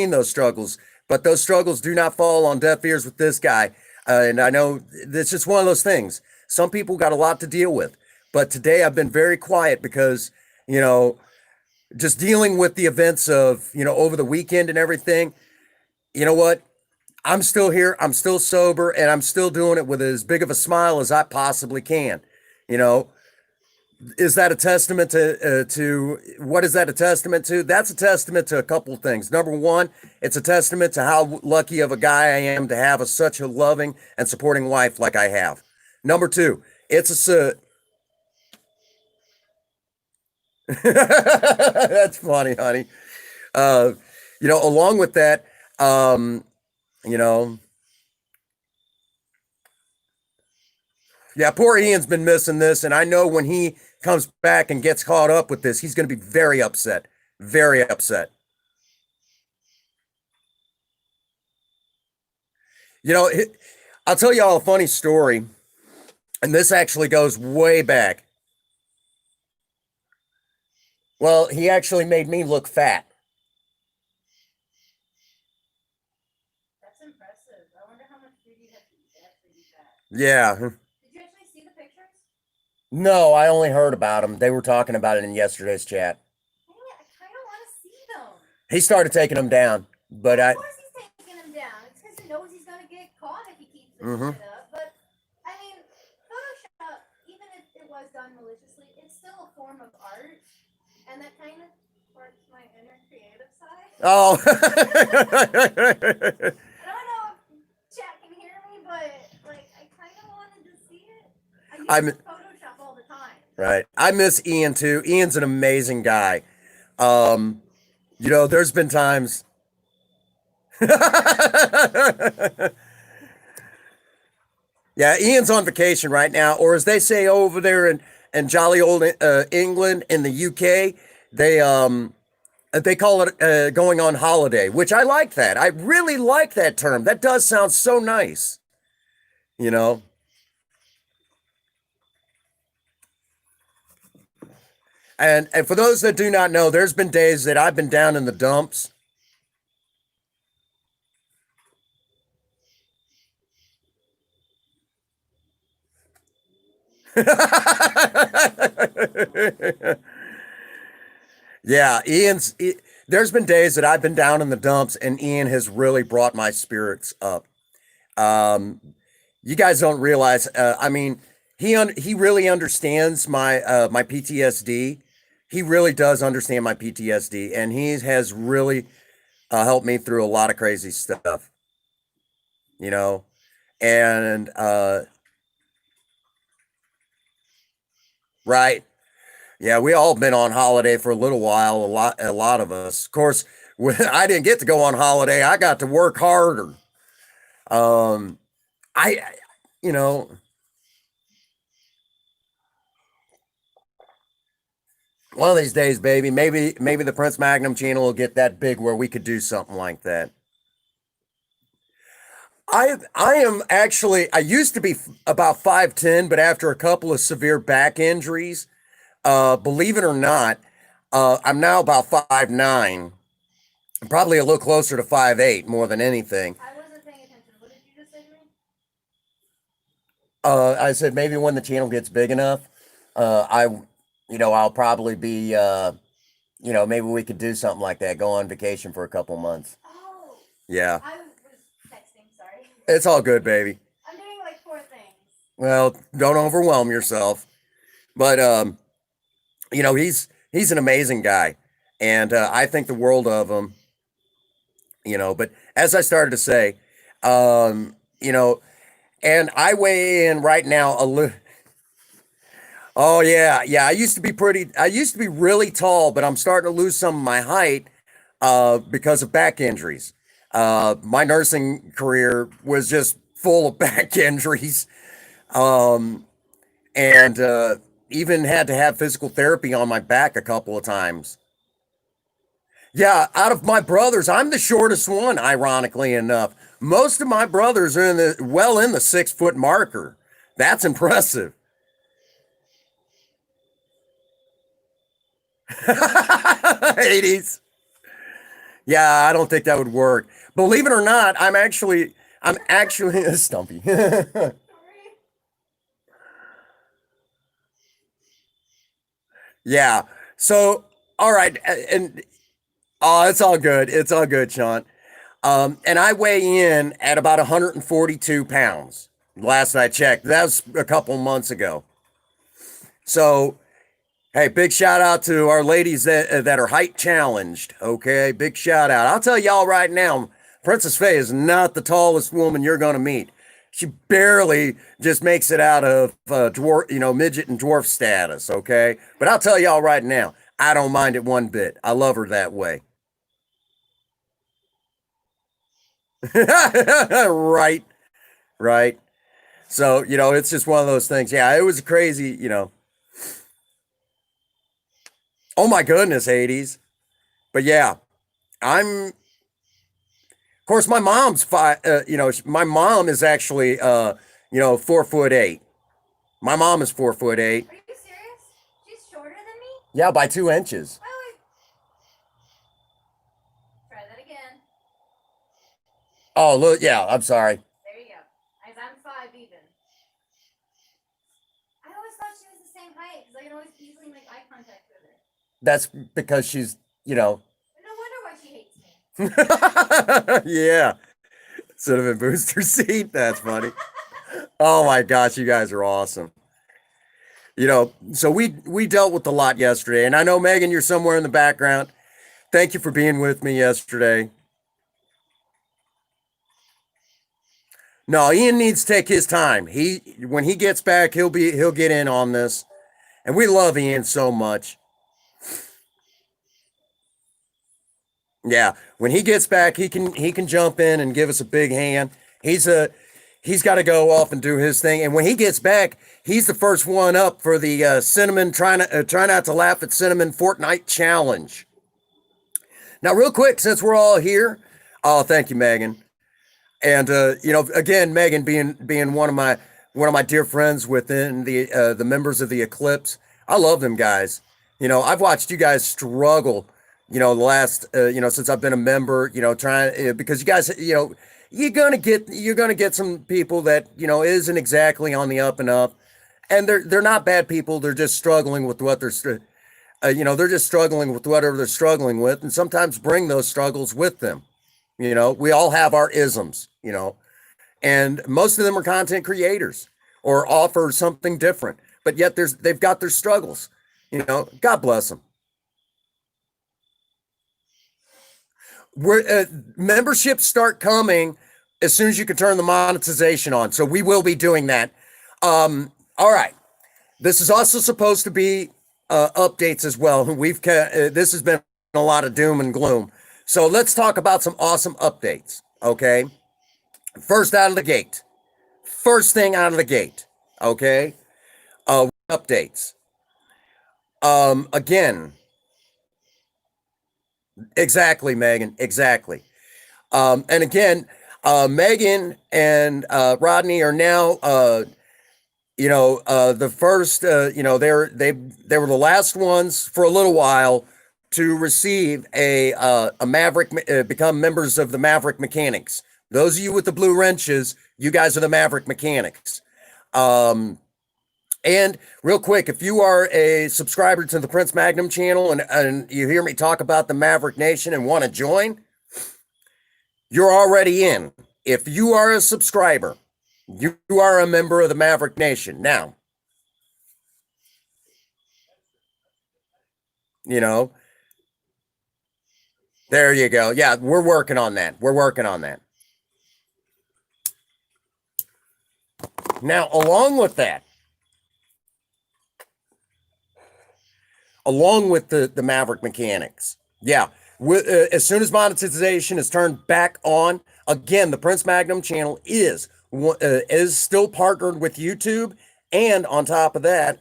those struggles, but those struggles do not fall on deaf ears with this guy. And I know it's just one of those things. Some people got a lot to deal with, but today I've been very quiet because just dealing with the events of, over the weekend and everything. You know what? I'm still here. I'm still sober, and I'm still doing it with as big of a smile as I possibly can. You know, is that a testament to what is that a testament to? That's a testament to a couple of things. Number one, it's a testament to how lucky of a guy I am to have such a loving and supporting wife like I have. Number two, it's a that's funny, honey. Uh, along with that, you know, yeah, poor Ian's been missing this, and I know when he comes back and gets caught up with this, he's going to be very upset, very upset. You know, I'll tell you all a funny story, and this actually goes way back. Well, he actually made me look fat. That's impressive. I wonder how much food you have to eat to actually do that. Yeah. Did you actually see the pictures? No, I only heard about him. They were talking about it in yesterday's chat. Dang it, I kind of want to see them. He started taking them down, but Of I. course he's taking them down. It's because he knows he's going to get caught if he keeps this Mm-hmm. shit up. But, I mean, Photoshop, even if it was done maliciously, it's still a form of art. And that kind of sparks my inner creative side. Oh. I don't know if chat can hear me, but, like, I kind of wanted to see it. I'm Photoshop all the time. right. I miss Ian too. Ian's an amazing guy. There's been times. Yeah, Ian's on vacation right now, or as they say over there in jolly old England in the UK, they call it going on holiday, which I like that. I really like that term. That does sound so nice. You know. And for those that do not know, there's been days that I've been down in the dumps. Yeah, there's been days that I've been down in the dumps, and Ian has really brought my spirits up. Um, you guys don't realize. I mean, he really understands my PTSD. He really does understand my PTSD, and he has really helped me through a lot of crazy stuff. You know, and right, yeah, we all been on holiday for a little while. A lot of us. Of course, when I didn't get to go on holiday, I got to work harder. Um, I, you know, one of these days, baby, maybe the Prince Magnum channel will get that big where we could do something like that. I am actually I used to be about 5'10", but after a couple of severe back injuries, believe it or not, I'm now about 5'9", probably a little closer to 5'8", more than anything. I wasn't paying attention. What did you just say to me? I said maybe when the channel gets big enough, I'll probably be, maybe we could do something like that. Go on vacation for a couple months. Oh, Yeah, I was texting. Sorry. it's all good, baby. I'm doing like four things. Well, don't overwhelm yourself. But he's an amazing guy, and I think the world of him. But as I started to say, um, you know, and I weigh in right now a little. Oh yeah, yeah. I used to be really tall, but I'm starting to lose some of my height because of back injuries. My nursing career was just full of back injuries, um, and even had to have physical therapy on my back a couple of times. Yeah, out of my brothers, I'm the shortest one. Ironically enough, most of my brothers are in the 6 foot marker. That's impressive. 80s. Yeah, I don't think that would work. Believe it or not, I'm actually Stumpy. Sorry. Yeah. So, all right, and oh, it's all good. It's all good, Sean. And I weigh in at about 142 pounds. Last I checked, that was a couple months ago. So, hey, big shout out to our ladies that are height challenged. Okay, big shout out. I'll tell y'all right now, Princess Faye is not the tallest woman you're gonna meet. She barely just makes it out of dwarf, midget and dwarf status. Okay, but I'll tell y'all right now, I don't mind it one bit. I love her that way. Right, right. So it's just one of those things. Yeah, it was crazy. Oh my goodness, 80s. But yeah, I'm. Of course, my mom's five. My mom is actually 4'8". My mom is 4'8". Are you serious? She's shorter than me? Yeah, by 2 inches. Oh, try that again. Oh, look. Yeah, I'm sorry. There you go. As I'm five even. I always thought she was the same height because I could always easily make eye contact with her. That's because she's. No wonder why she hates me. Yeah. Cinnamon booster seat. That's funny. Oh my gosh, you guys are awesome. So we dealt with a lot yesterday, and I know Megan, you're somewhere in the background. Thank you for being with me yesterday. No, Ian needs to take his time. When he gets back, he'll get in on this, and we love Ian so much. Yeah, when he gets back, he can jump in and give us a big hand. He's got to go off and do his thing, and when he gets back, he's the first one up for the cinnamon try not to laugh at cinnamon Fortnite challenge. Now, real quick, since we're all here, oh, thank you, Megan, and again, Megan being one of my dear friends within the members of the Eclipse. I love them guys. I've watched you guys struggle, the last, since I've been a member, trying, because you guys, you're gonna get some people that, isn't exactly on the up and up, and they're not bad people. They're just struggling with what they're just struggling with whatever they're struggling with, and sometimes bring those struggles with them. We all have our isms, and most of them are content creators or offer something different, but yet they've got their struggles. God bless them. Memberships start coming as soon as you can turn the monetization on, so we will be doing that. All right, this is also supposed to be updates as well. This has been a lot of doom and gloom, so let's talk about some awesome updates. Okay, first out of the gate, first thing out of the gate. Okay, updates. Again, exactly, Megan. Exactly. And again, Megan and Rodney are now, the first, they were the last ones for a little while to receive a Maverick, become members of the Maverick Mechanics. Those of you with the blue wrenches, you guys are the Maverick Mechanics. And real quick, if you are a subscriber to the Prince Magnum channel and you hear me talk about the Maverick Nation and want to join, you're already in. If you are a subscriber, you are a member of the Maverick Nation. Now, you know, there you go. Yeah, we're working on that. We're working on that. Now, along with the Maverick Mechanics, yeah, as soon as monetization is turned back on, again, the Prince Magnum channel is still partnered with YouTube, and on top of that,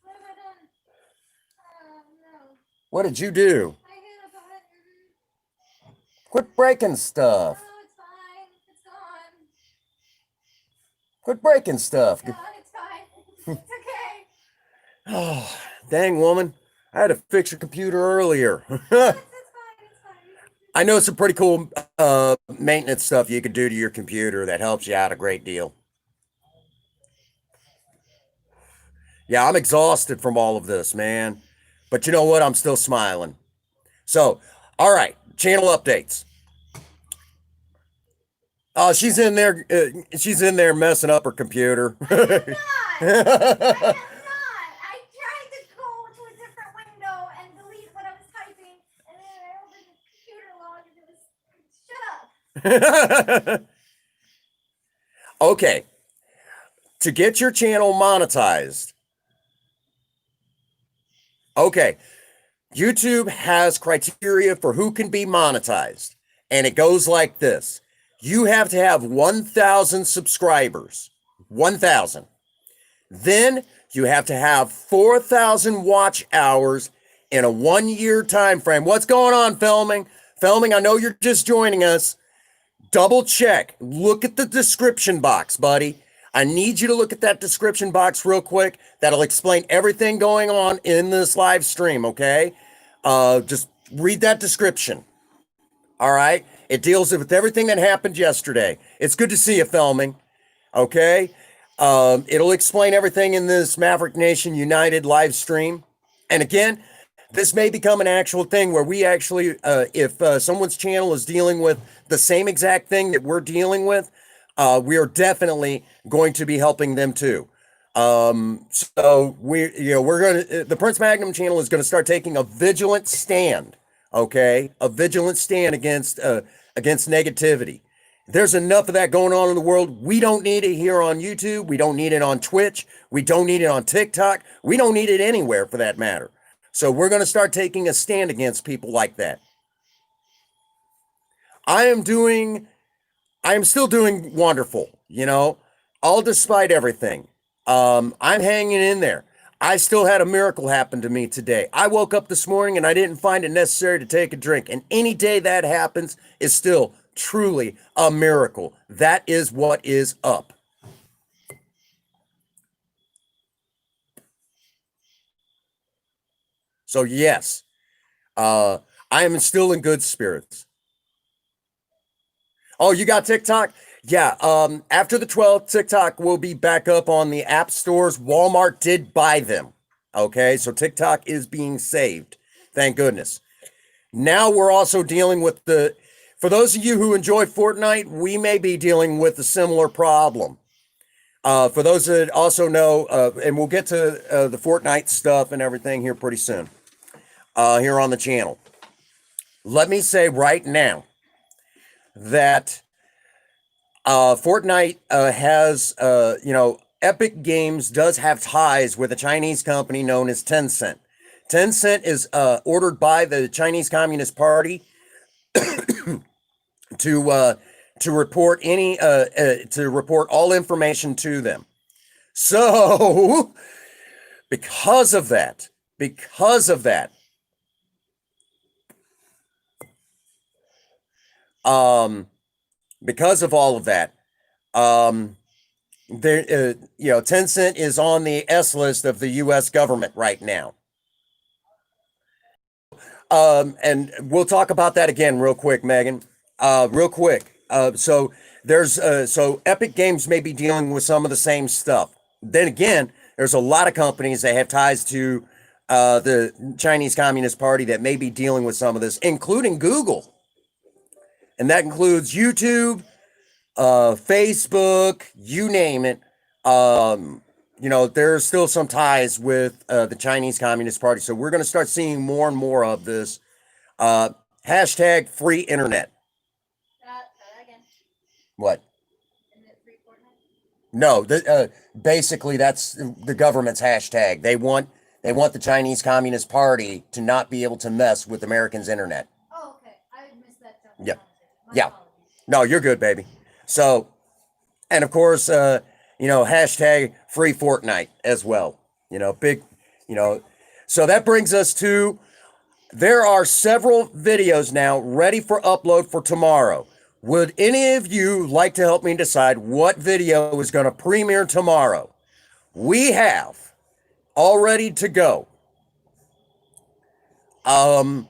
What have I done? Oh no. what did you do? I hit a button. Quit breaking stuff. No, it's fine. It's gone. Quit breaking stuff. It's gone. It's fine. It's okay. Oh, dang, woman. I had to fix your computer earlier. It's fine. It's fine. I know some pretty cool maintenance stuff you could do to your computer that helps you out a great deal. Yeah, I'm exhausted from all of this, man. But you know what? I'm still smiling. So, all right, channel updates. Oh, she's in there. She's in there messing up her computer. I am not. I am not. I tried to go to a different window and delete what I was typing, and then I opened the computer log and it was. Shut up. Okay, to get your channel monetized. Okay, YouTube has criteria for who can be monetized, and it goes like this. You have to have 1,000 subscribers. 1,000. Then you have to have 4,000 watch hours in a 1 year time frame. What's going on, filming? Filming, I know you're just joining us. Double check. Look at the description box, buddy. I need you to look at that description box real quick. That'll explain everything going on in this live stream, okay? Just read that description. All right? It deals with everything that happened yesterday. It's good to see you, filming. Okay? It'll explain everything in this Maverick Nation United live stream. And again, this may become an actual thing where we actually, if someone's channel is dealing with the same exact thing that we're dealing with, we are definitely going to be helping them too. So the Prince Magnum channel is going to start taking a vigilant stand. Okay, a vigilant stand against negativity. There's enough of that going on in the world. We don't need it here on YouTube. We don't need it on Twitch. We don't need it on TikTok. We don't need it anywhere for that matter. So we're going to start taking a stand against people like that. I am still doing wonderful, all despite everything. I'm hanging in there. I still had a miracle happen to me today. I woke up this morning and I didn't find it necessary to take a drink. And any day that happens is still truly a miracle. That is what is up. So yes, uh, I am still in good spirits. Oh, you got TikTok? Yeah. After the 12th, TikTok will be back up on the app stores. Walmart did buy them. Okay, so TikTok is being saved. Thank goodness. Now we're also dealing with the. For those of you who enjoy Fortnite, we may be dealing with a similar problem. For those that also know, and we'll get to the Fortnite stuff and everything here pretty soon, here on the channel. Let me say right now that Fortnite has, Epic Games does have ties with a Chinese company known as Tencent. Tencent is ordered by the Chinese Communist Party to report to report all information to them. So, because of that, because of that, um, because of all of that, um, there, Tencent is on the S list of the U.S. government right now. And we'll talk about that again real quick, Megan. Real quick. So Epic Games may be dealing with some of the same stuff. Then again, there's a lot of companies that have ties to the Chinese Communist Party that may be dealing with some of this, including Google, and that includes YouTube, Facebook, you name it. There's still some ties with the Chinese Communist Party. So we're going to start seeing more and more of this. Hashtag free internet. Again. What? Isn't it free Fortnite? No, basically that's the government's hashtag. They want the Chinese Communist Party to not be able to mess with Americans' internet. Oh, okay. I missed that. Yeah. My Yeah. apologies. No, you're good, baby. So, and of course, hashtag free Fortnite as well. Big, so that brings us to, there are several videos now ready for upload for tomorrow. Would any of you like to help me decide what video is going to premiere tomorrow? We have all ready to go. Kind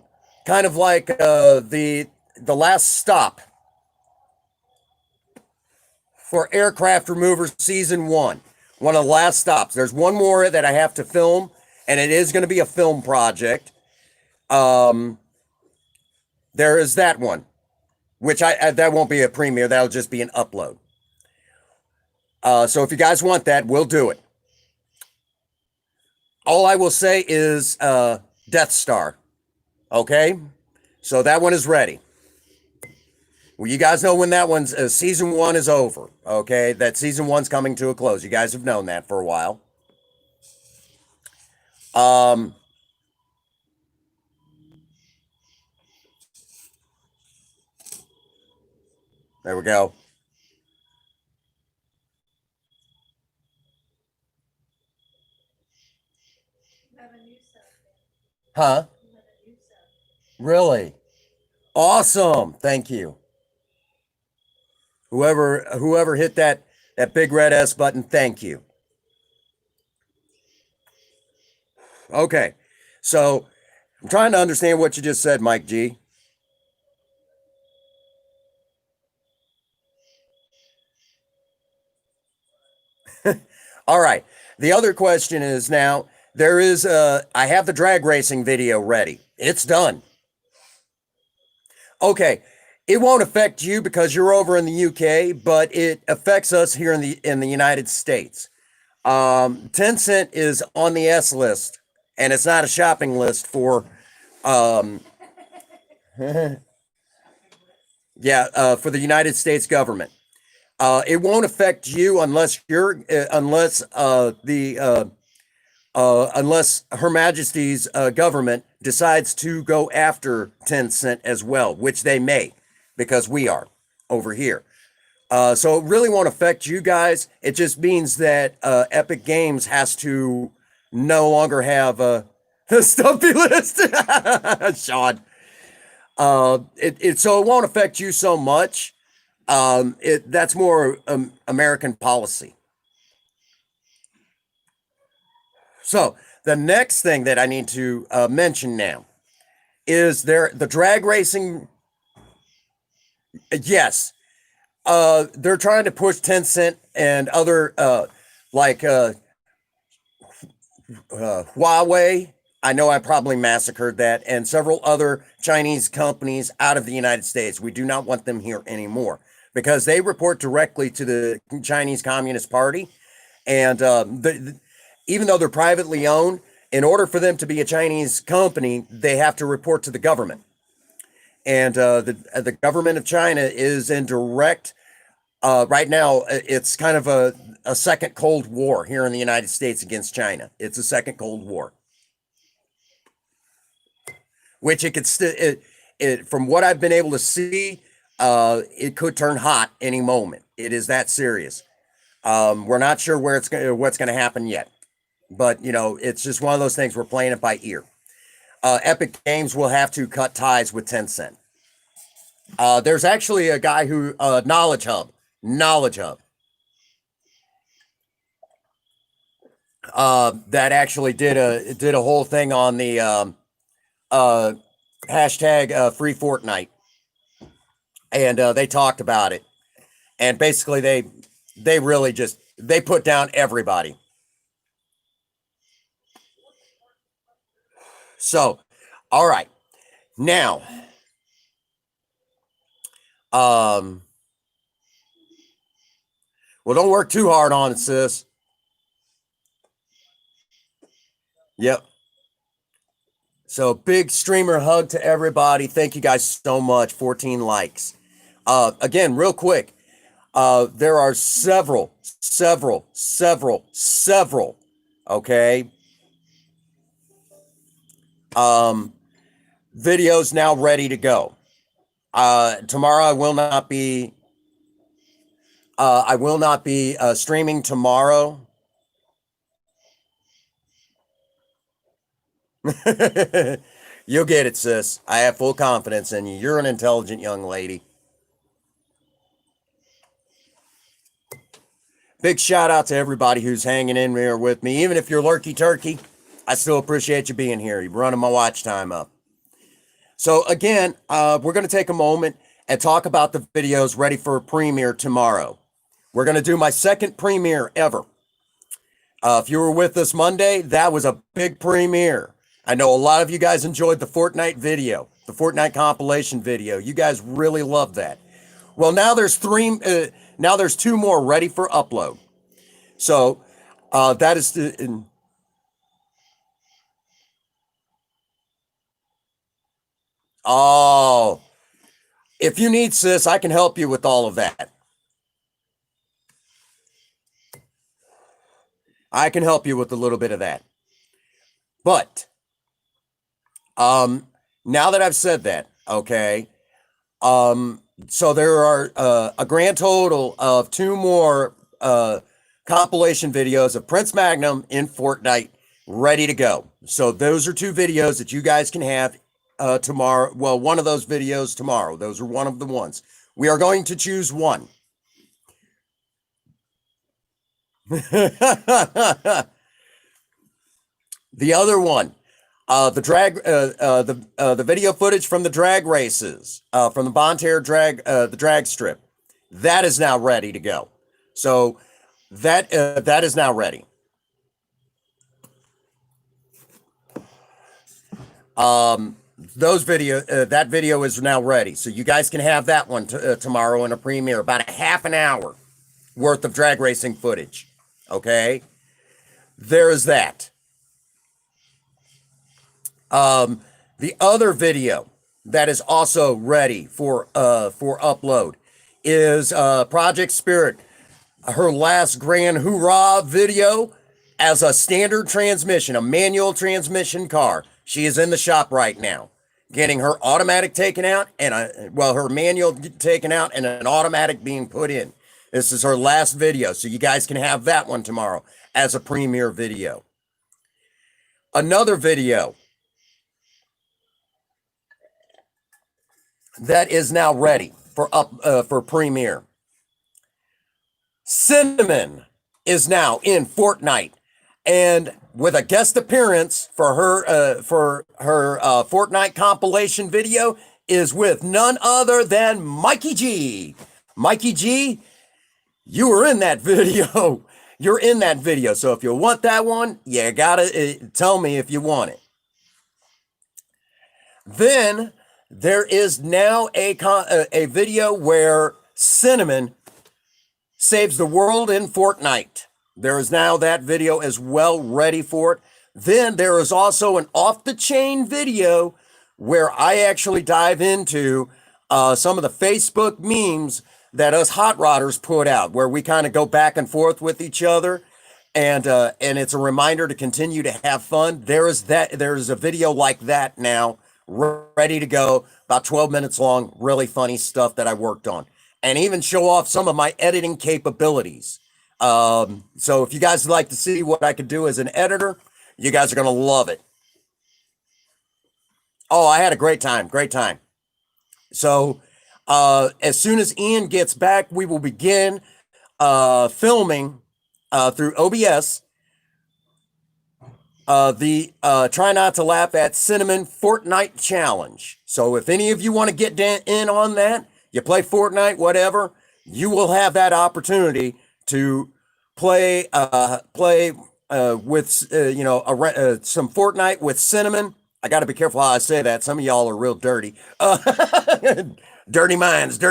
of like the last stop for Aircraft Remover Season 1. One of the last stops. There's one more that I have to film, and it is going to be a film project. There is that one, which that won't be a premiere. That'll just be an upload. So if you guys want that, we'll do it. All I will say is Death Star. Okay? So that one is ready. Well, you guys know when that one's season 1 is over. Okay? That season 1's coming to a close. You guys have known that for a while. There we go. You have a new sub. Huh? You have a new sub. Really? Awesome. Thank you. Whoever hit that big red S button, thank you. Okay. So I'm trying to understand what you just said, Mike G. All right. The other question is now I have the drag racing video ready. It's done. Okay. It won't affect you because you're over in the UK, but it affects us here in the United States. Tencent is on the S list, and it's not a shopping list for for the United States government. It won't affect you unless unless Her Majesty's government decides to go after Tencent as well, which they may, because we are over here. So it really won't affect you guys. It just means that Epic Games has to no longer have the stumpy list, Sean. So it won't affect you so much. That's more American policy. So the next thing that I need to mention now is the drag racing. Yes, they're trying to push Tencent and other like Huawei. I know I probably massacred that, and several other Chinese companies out of the United States. We do not want them here anymore because they report directly to the Chinese Communist Party. And even though they're privately owned, in order for them to be a Chinese company, they have to report to the government. And the government of China is in direct, right now, it's kind of a second Cold War here in the United States against China. It's a second Cold War, which it could still, from what I've been able to see, it could turn hot any moment. It is that serious. We're not sure what's going to happen yet, but you know, it's just one of those things. We're playing it by ear. Epic Games will have to cut ties with Tencent. There's actually a guy who Knowledge Hub, that actually did a whole thing on the hashtag Free Fortnite, and they talked about it, and basically they really just they put down everybody. So, all right, now, well, don't work too hard on it, sis. Yep. So, big streamer hug to everybody. Thank you guys so much. 14 likes. Again, real quick, there are several, okay, videos now ready to go. Tomorrow I will not be streaming tomorrow. You'll get it, sis. I have full confidence in you. You're an intelligent young lady. Big shout out to everybody who's hanging in here with me. Even if you're lurky turkey, I still appreciate you being here. You're running my watch time up. So again, we're going to take a moment and talk about the videos ready for a premiere tomorrow. We're going to do my second premiere ever. If you were with us Monday, that was a big premiere. I know a lot of you guys enjoyed the Fortnite video, the Fortnite compilation video. You guys really loved that. Well, now there's two more ready for upload. So that is the. Oh, if you need, sis, I can help you with all of that. I can help you with a little bit of that. But now that I've said that, okay, so there are a grand total of two more compilation videos of Prince Magnum in Fortnite ready to go. So those are two videos that you guys can have tomorrow. Well, one of those videos tomorrow. Those are one of the ones. We are going to choose one. The other one, the video footage from the drag races, from the Bonterre drag, the drag strip, that is now ready to go. So that is now ready. That video is now ready, so you guys can have that one tomorrow in a premiere, about a half an hour worth of drag racing footage. Okay, there is that. The other video that is also ready for upload is Project Spirit, her last grand hoorah video as a standard transmission, a manual transmission car. She is in the shop right now, getting her automatic taken out and her manual taken out and an automatic being put in. This is her last video, so you guys can have that one tomorrow as a premiere video. Another video that is now ready for premiere. Cinnamon is now in Fortnite and with a guest appearance for her Fortnite compilation video is with none other than Mikey G. Mikey G, you were in that video. You're in that video. So if you want that one, you gotta tell me if you want it. Then there is now a video where Cinnamon saves the world in Fortnite. There is now that video as well ready for it. Then there is also an off the chain video where I actually dive into some of the Facebook memes that us hot rodders put out, where we kind of go back and forth with each other, and it's a reminder to continue to have fun. There's a video like that now ready to go, about 12 minutes long, really funny stuff that I worked on, and even show off some of my editing capabilities. So if you guys would like to see what I could do as an editor, you guys are going to love it. Oh, I had a great time. So as soon as Ian gets back, we will begin filming through OBS the Try Not to Laugh at Cinnamon Fortnite Challenge. So if any of you want to get in on that, you play Fortnite, whatever, you will have that opportunity to play with some Fortnite with Cinnamon. I got to be careful how I say that. Some of y'all are real dirty. Dirty minds. You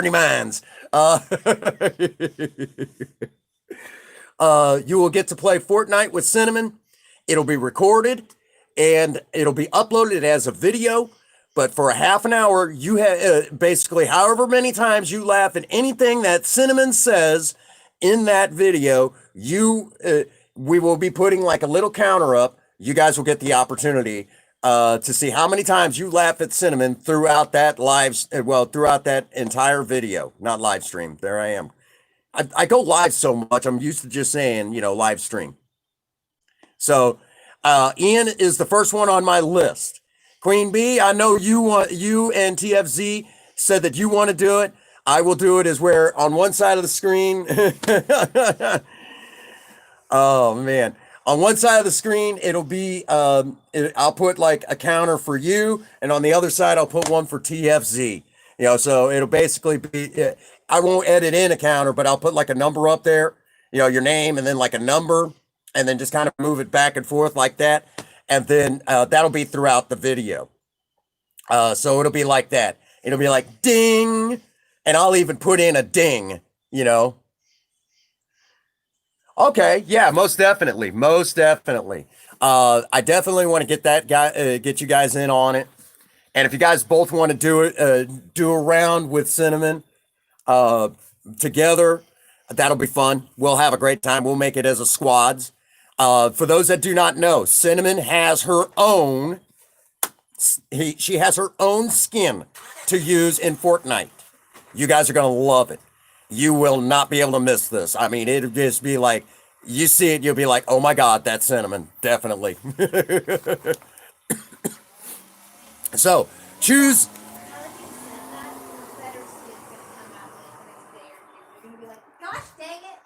will get to play Fortnite with Cinnamon. It'll be recorded and it'll be uploaded as a video. But for a half an hour, you have basically however many times you laugh at anything that Cinnamon says in that video, we will be putting like a little counter up. You guys will get the opportunity to see how many times you laugh at Cinnamon throughout that throughout that entire video, not live stream. There I am. I go live so much. I'm used to just saying, live stream. So Ian is the first one on my list. Queen Bee, I know you and TFZ said that you want to do it. I will do it as where on one side of the screen. Oh man. On one side of the screen, it'll be, I'll put like a counter for you. And on the other side, I'll put one for TFZ. So it'll basically be, I won't edit in a counter, but I'll put like a number up there, your name and then like a number, and then just kind of move it back and forth like that. And then that'll be throughout the video. So it'll be like that. It'll be like ding. And I'll even put in a ding, Okay, yeah, most definitely. I definitely want to get you guys in on it. And if you guys both want to do a round with Cinnamon together, that'll be fun. We'll have a great time. We'll make it as a squads. For those that do not know, Cinnamon has her own. She has her own skin to use in Fortnite. You guys are gonna love it. You will not be able to miss this. I mean, it'll just be like, you see it, you'll be like, oh my God, that's Cinnamon. Definitely. So, choose. Gosh dang it.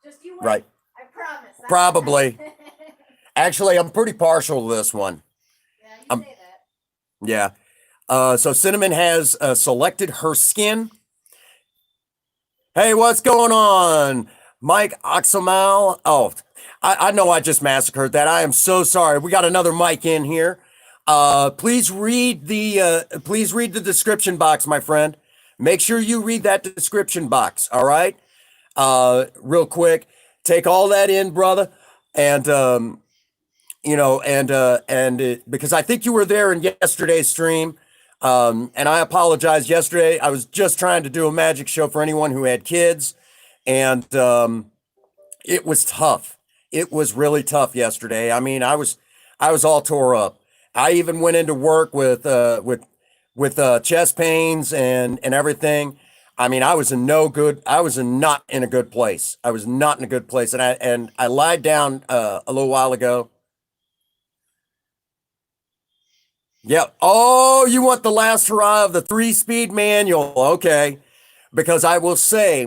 Just you wait. Right. I promise. Probably. Actually, I'm pretty partial to this one. Yeah, you say that. Yeah. So Cinnamon has selected her skin. Hey, what's going on? Mike Oxamal. Oh, I know I just massacred that. I am so sorry. We got another Mike in here. Please read the description box, my friend. Make sure you read that description box. All right. Real quick, take all that in, brother. And, because I think you were there in yesterday's stream. And I apologize. Yesterday, I was just trying to do a magic show for anyone who had kids. And, it was tough. It was really tough yesterday. I mean, I was all tore up. I even went into work with chest pains and everything. I mean, I was not in a good place. And I lied down, a little while ago. Yep. Oh, you want the last hurrah of the 3-speed manual. Okay. Because I will say,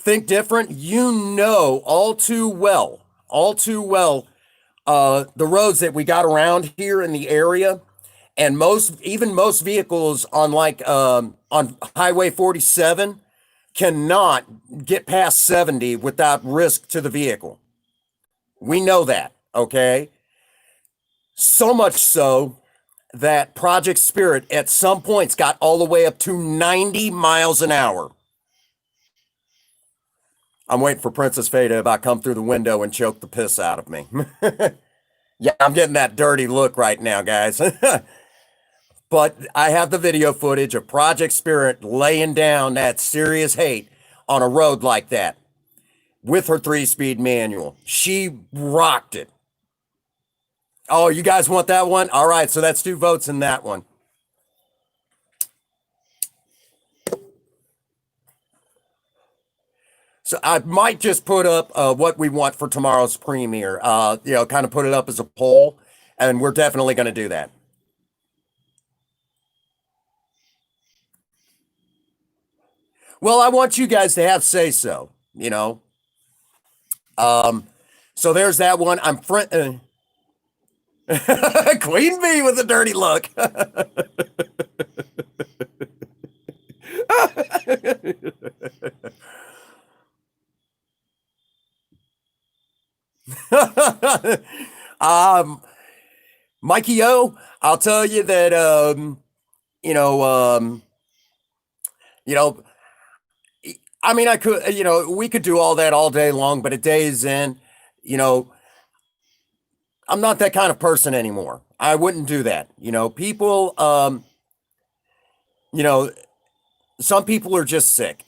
Think different. You know all too well, the roads that we got around here in the area, and most vehicles on on Highway 47 cannot get past 70 without risk to the vehicle. We know that, okay? So much so that Project Spirit at some points got all the way up to 90 miles an hour. I'm waiting for Princess Faye to about come through the window and choke the piss out of me. Yeah, I'm getting that dirty look right now, guys. But I have the video footage of Project Spirit laying down that serious hate on a road like that with her 3-speed manual. She rocked it. Oh, you guys want that one? All right, so that's 2 votes in that one. So I might just put up what we want for tomorrow's premiere. Kind of put it up as a poll, and we're definitely going to do that. Well, I want you guys to have say so. So there's that one. Queen Bee with a dirty look. um, Mikey O, I'll tell you that you know you know I mean, I could, we could do all that all day long, but a day's in, you know, I'm not that kind of person anymore. I wouldn't do that. People, you know, some people are just sick.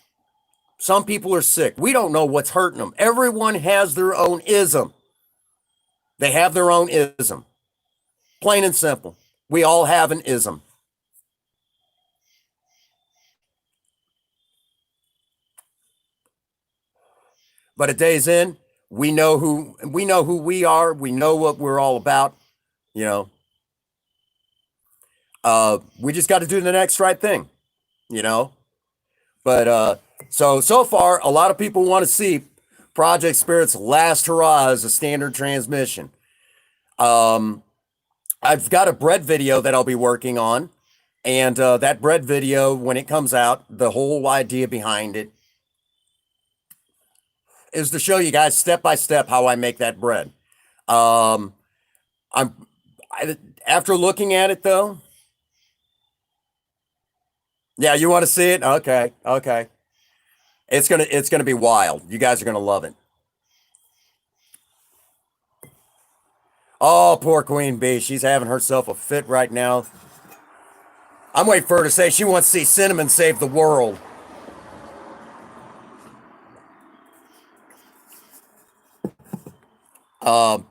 Some people are sick. We don't know what's hurting them. Everyone has their own ism. They have their own ism. Plain and simple. We all have an ism. But a day's in, we know who we are. We know what we're all about. You know, we just got to do the next right thing. You know, but so far, a lot of people want to see Project Spirit's last hurrah as a standard transmission. I've got a bread video that I'll be working on, and that bread video, when it comes out, the whole idea behind it is to show you guys step by step how I make that bread. Um, After looking at it though, yeah, you want to see it? Okay, okay. It's gonna be wild. You guys are gonna love it. Oh, poor Queen Bee. She's having herself a fit right now. I'm waiting for her to say she wants to see Cinnamon save the world.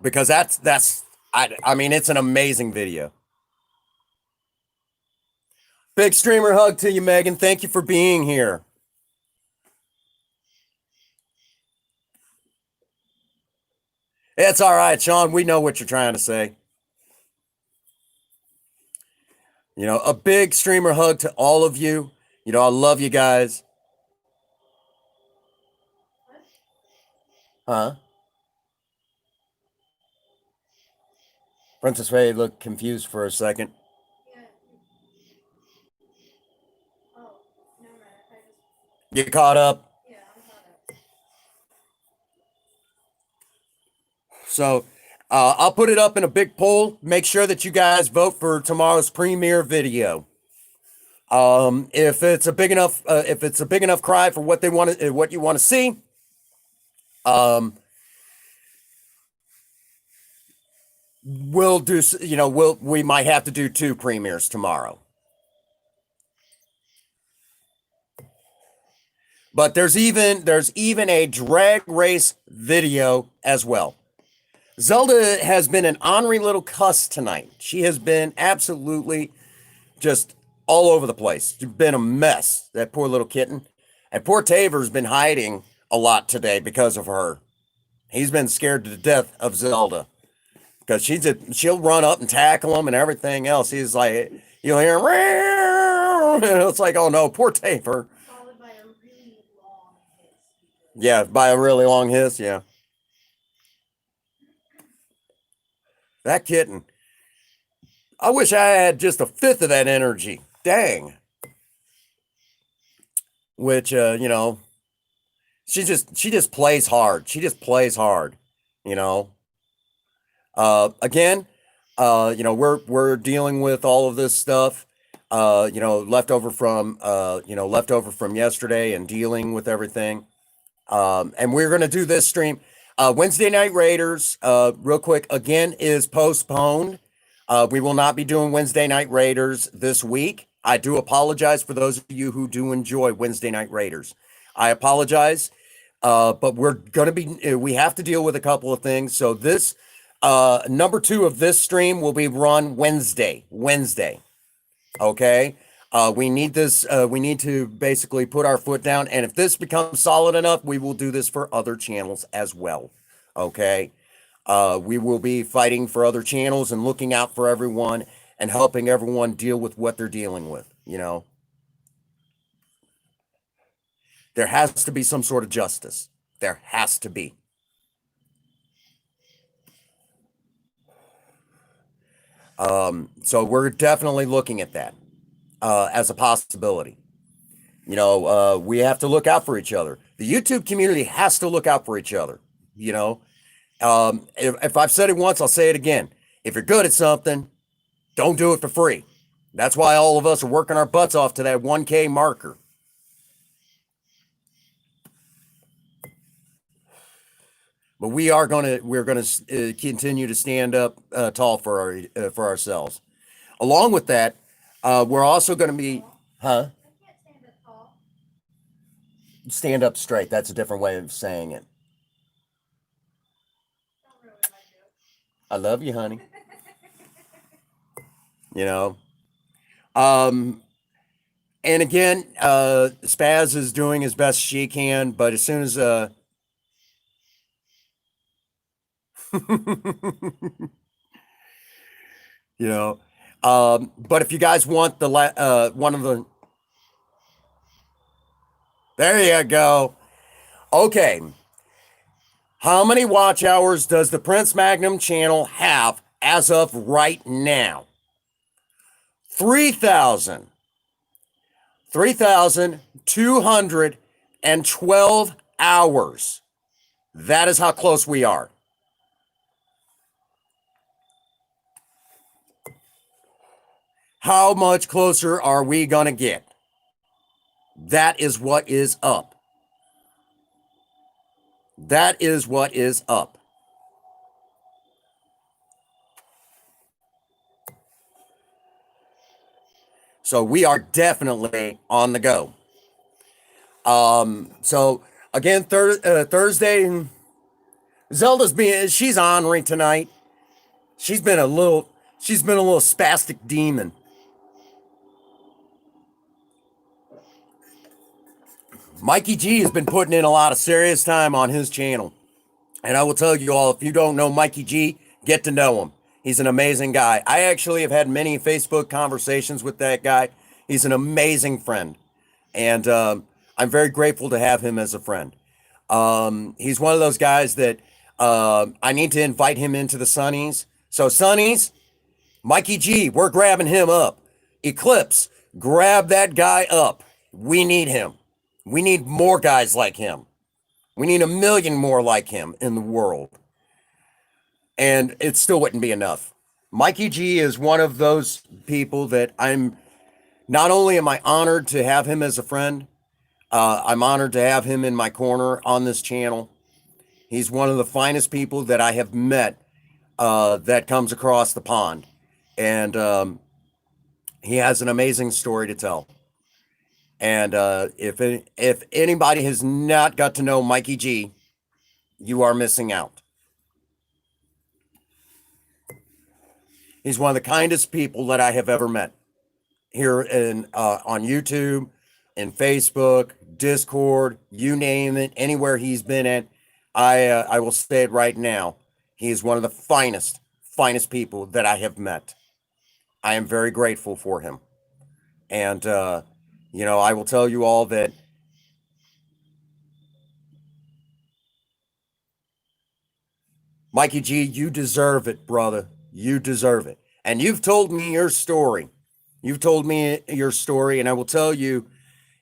Because I mean, it's an amazing video. Big streamer hug to you, Megan. Thank you for being here. It's all right, Sean. We know what you're trying to say. A big streamer hug to all of you. I love you guys. Huh? Princess Faye looked confused for a second. Yeah. Oh, never mind. You caught up? Yeah, I'm caught up. So I'll put it up in a big poll. Make sure that you guys vote for tomorrow's premiere video. If it's a big enough cry for what you want to see, we'll do. We might have to do 2 premieres tomorrow. But there's even a drag race video as well. Zelda has been an ornery little cuss tonight. She has been absolutely just all over the place. She's been a mess, that poor little kitten. And poor Tavor's been hiding a lot today because of her. He's been scared to death of Zelda because she'll run up and tackle him and everything else. He's like, you'll hear him, and it's like, oh no, poor Tavor. Followed by a really long hiss. Yeah, by a really long hiss. Yeah, that kitten. I wish I had just a fifth of that energy. Dang. Which she just plays hard. She just plays hard. You know. Again, we're dealing with all of this stuff. Leftover from yesterday, and dealing with everything. And we're going to do this stream. Wednesday Night Raiders, real quick, again, is postponed. We will not be doing Wednesday Night Raiders this week. I do apologize for those of you who do enjoy Wednesday Night Raiders. I apologize, but we're going to be, we have to deal with a couple of things. So this, number two of this stream will be run Wednesday. Wednesday. Okay. We need this. We need to basically put our foot down. And if this becomes solid enough, we will do this for other channels as well. Okay. We will be fighting for other channels and looking out for everyone and helping everyone deal with what they're dealing with. There has to be some sort of justice. There has to be. So we're definitely looking at that as a possibility. We have to look out for each other. The YouTube community has to look out for each other. You know, if I've said it once, I'll say it again. If you're good at something, don't do it for free. That's why all of us are working our butts off to that 1K marker. But we're gonna continue to stand up tall for ourselves. Along with that, we're also going to be, huh? I can't stand it tall. Stand up straight. That's a different way of saying it. Don't ruin my joke. I love you, honey. You know. Um, and again, Spaz is doing as best she can, but as soon as you know, but if you guys want one of the, there you go. Okay, how many watch hours does the Prince Magnum channel have as of right now? 3,000. 3,212 hours. That is how close we are. How much closer are we going to get? That is what is up. That is what is up. So we are definitely on the go. So again, Thursday, she's ornery tonight. She's been a little spastic demon. Mikey G has been putting in a lot of serious time on his channel. And I will tell you all, if you don't know Mikey G, get to know him. He's an amazing guy. I actually have had many Facebook conversations with that guy. He's an amazing friend. And I'm very grateful to have him as a friend. He's one of those guys that I need to invite him into the Sunnies. So, Sunnies, Mikey G, we're grabbing him up. Eclipse, grab that guy up. We need him. We need more guys like him. We need a million more like him in the world. And it still wouldn't be enough. Mikey G is one of those people that not only am I honored to have him as a friend, I'm honored to have him in my corner on this channel. He's one of the finest people that I have met that comes across the pond. And he has an amazing story to tell. And if anybody has not got to know Mikey G, you are missing out. He's one of the kindest people that I have ever met here on YouTube, in Facebook, Discord, you name it, anywhere he's been at. I will say it right now. He is one of the finest people that I have met. I am very grateful for him. And I will tell you all that Mikey G, you deserve it, brother. You deserve it. And you've told me your story. You've told me your story, and I will tell you,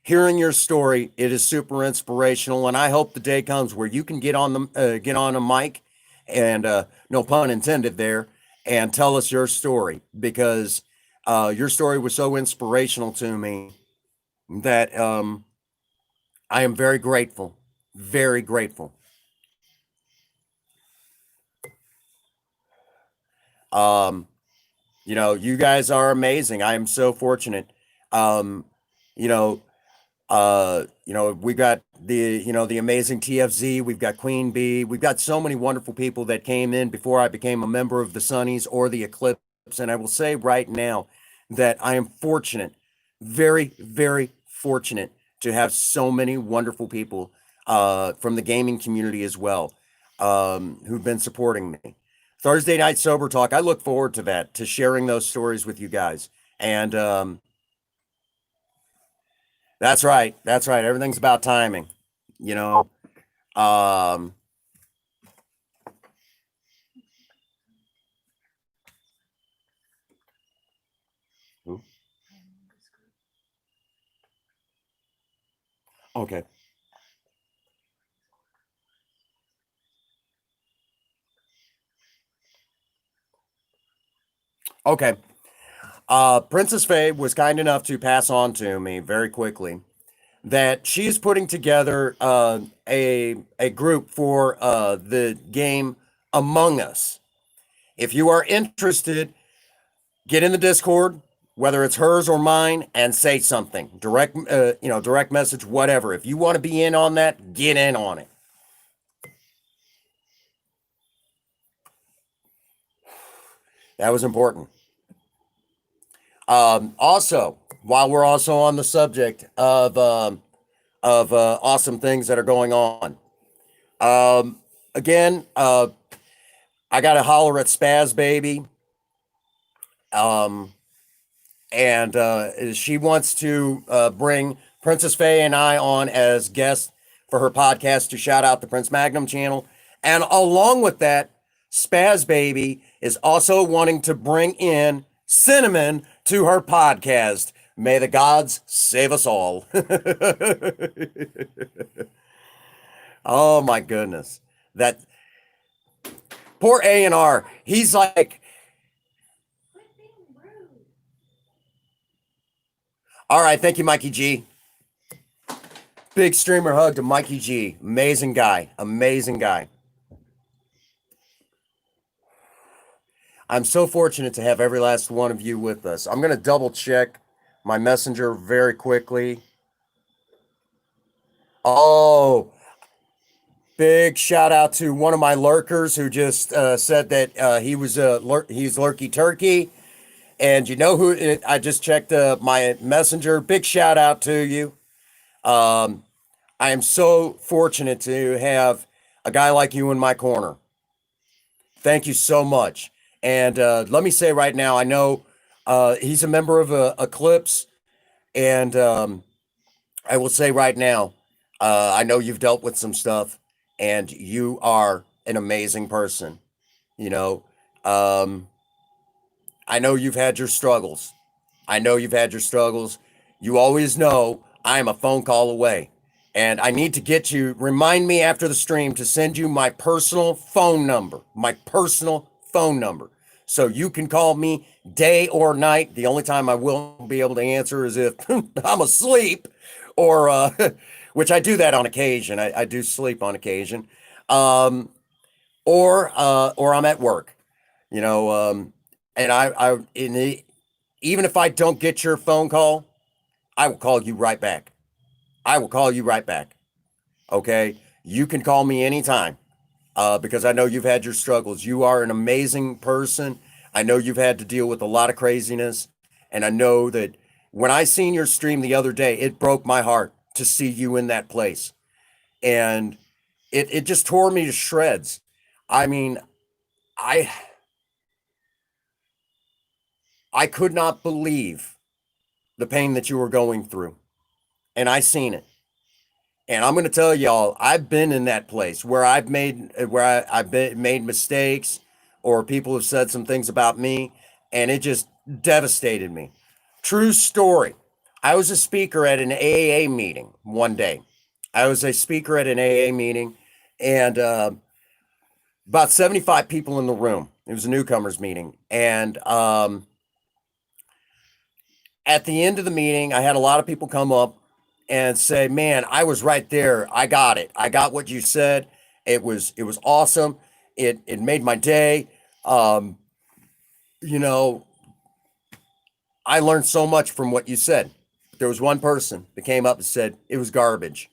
hearing your story, it is super inspirational. And I hope the day comes where you can get on a mic, and no pun intended there, and tell us your story because your story was so inspirational to me that I am very grateful, very grateful. Um, you guys are amazing. I am so fortunate. Um, you know, we got the amazing TFZ. We've got Queen Bee. We've got so many wonderful people that came in before I became a member of the Sunnies or the Eclipse. And I will say right now that I am fortunate, very, very fortunate to have so many wonderful people from the gaming community as well who've been supporting me. Thursday night sober talk. I look forward to that, to sharing those stories with you guys. And that's right. That's right. Everything's about timing. You know. Um, okay. Okay. Princess Faye was kind enough to pass on to me very quickly that she's putting together a group for the game Among Us. If you are interested, get in the Discord, whether it's hers or mine, and say something. Direct message, whatever. If you want to be in on that, get in on it. That was important. Also, while we're also on the subject of awesome things that are going on, um, again, I got to holler at Spaz Baby, um, and she wants to bring Princess Faye and I on as guests for her podcast to shout out the Prince Magnum channel, and along with that, Spaz Baby is also wanting to bring in Cinnamon to her podcast. May the gods save us all. Oh my goodness. That poor A&R. He's like, Quit being rude. all right, thank you, Mikey G. Big streamer hug to Mikey G. Amazing guy. Amazing guy. I'm so fortunate to have every last one of you with us. I'm going to double check my messenger very quickly. Oh, big shout out to one of my lurkers who just said that he's lurky turkey. And you know who? I just checked my messenger. Big shout out to you. Um, I am so fortunate to have a guy like you in my corner. Thank you so much. And let me say right now, I know he's a member of Eclipse, and I will say right now, I know you've dealt with some stuff, and you are an amazing person. You know, um, I know you've had your struggles. I know you've had your struggles. You always know I'm a phone call away. And I need to get you, remind me after the stream to send you my personal phone number, my personal phone number. So you can call me day or night. The only time I will be able to answer is if I'm asleep or, which I do that on occasion. I do sleep on occasion. Um, or I'm at work, you know, and even if I don't get your phone call, I will call you right back. I will call you right back. Okay. You can call me anytime because I know you've had your struggles. You are an amazing person. I know you've had to deal with a lot of craziness. And I know that when I seen your stream the other day, it broke my heart to see you in that place. And it just tore me to shreds. I mean, I I could not believe the pain that you were going through. And I seen it. And I'm going to tell y'all, I've been in that place where I've been made mistakes, or people have said some things about me, and it just devastated me. True story. I was a speaker at an AA meeting one day. I was a speaker at an AA meeting, and about 75 people in the room. It was a newcomers meeting, and at the end of the meeting, I had a lot of people come up and say, "Man, I was right there. I got it. I got what you said. It was awesome. It made my day. Um, you know, I learned so much from what you said." There was one person that came up and said it was garbage,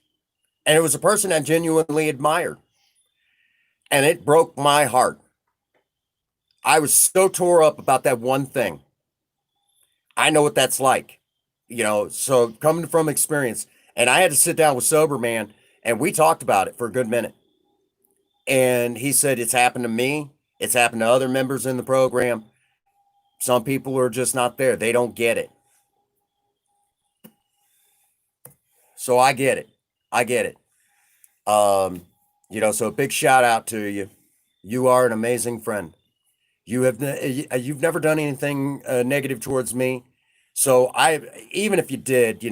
and it was a person I genuinely admired, and it broke my heart. I was so tore up about that one thing. I know what that's like, so coming from experience. And I had to sit down with Sober Man, and we talked about it for a good minute. And he said, it's happened to me, it's happened to other members in the program. Some people are just not there, they don't get it. So I get it. I get it. Um, so a big shout out to you. You are an amazing friend. You've never done anything negative towards me. So even if you did,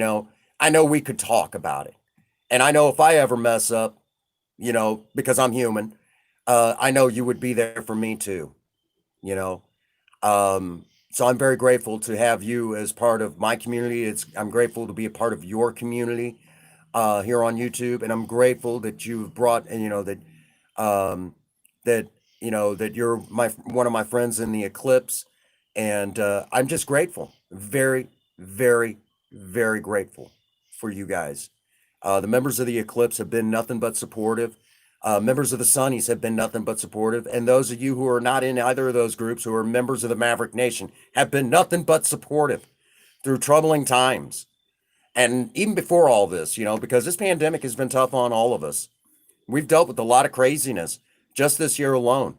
I know we could talk about it. And I know if I ever mess up, because I'm human, I know you would be there for me too, you know. So I'm very grateful to have you as part of my community. I'm grateful to be a part of your community here on YouTube, and I'm grateful that you've brought, and um, that that you're my one of my friends in the eclipse, and I'm just grateful, very, very, very grateful for you guys. The members of the eclipse have been nothing but supportive. Members of the Sunnies have been nothing but supportive, and those of you who are not in either of those groups, who are members of the Maverick Nation, have been nothing but supportive through troubling times. And even before all this, because this pandemic has been tough on all of us. We've dealt with a lot of craziness just this year alone.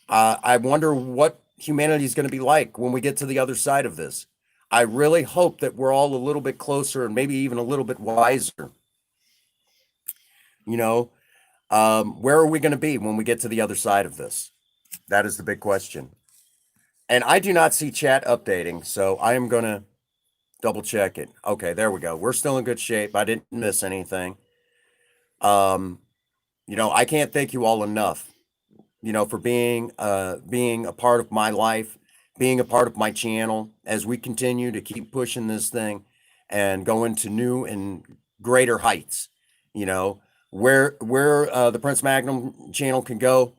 I wonder what humanity is going to be like when we get to the other side of this. I really hope that we're all a little bit closer and maybe even a little bit wiser. You know, where are we going to be when we get to the other side of this? That is the big question. And I do not see chat updating, so I am going to double check it. Okay, there we go. We're still in good shape. I didn't miss anything. Um, I can't thank you all enough, for being a part of my life, being a part of my channel as we continue to keep pushing this thing and go into new and greater heights. You know, where the Prince Magnum channel can go,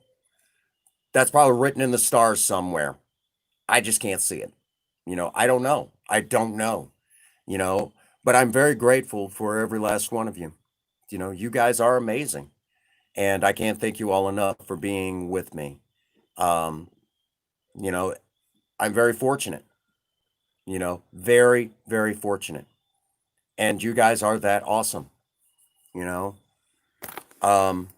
that's probably written in the stars somewhere. I just can't see it. I don't know. I don't know. You know, but I'm very grateful for every last one of you. You guys are amazing, and I can't thank you all enough for being with me. Um, you know, I'm very fortunate, very, very fortunate. And you guys are that awesome, you know. Um,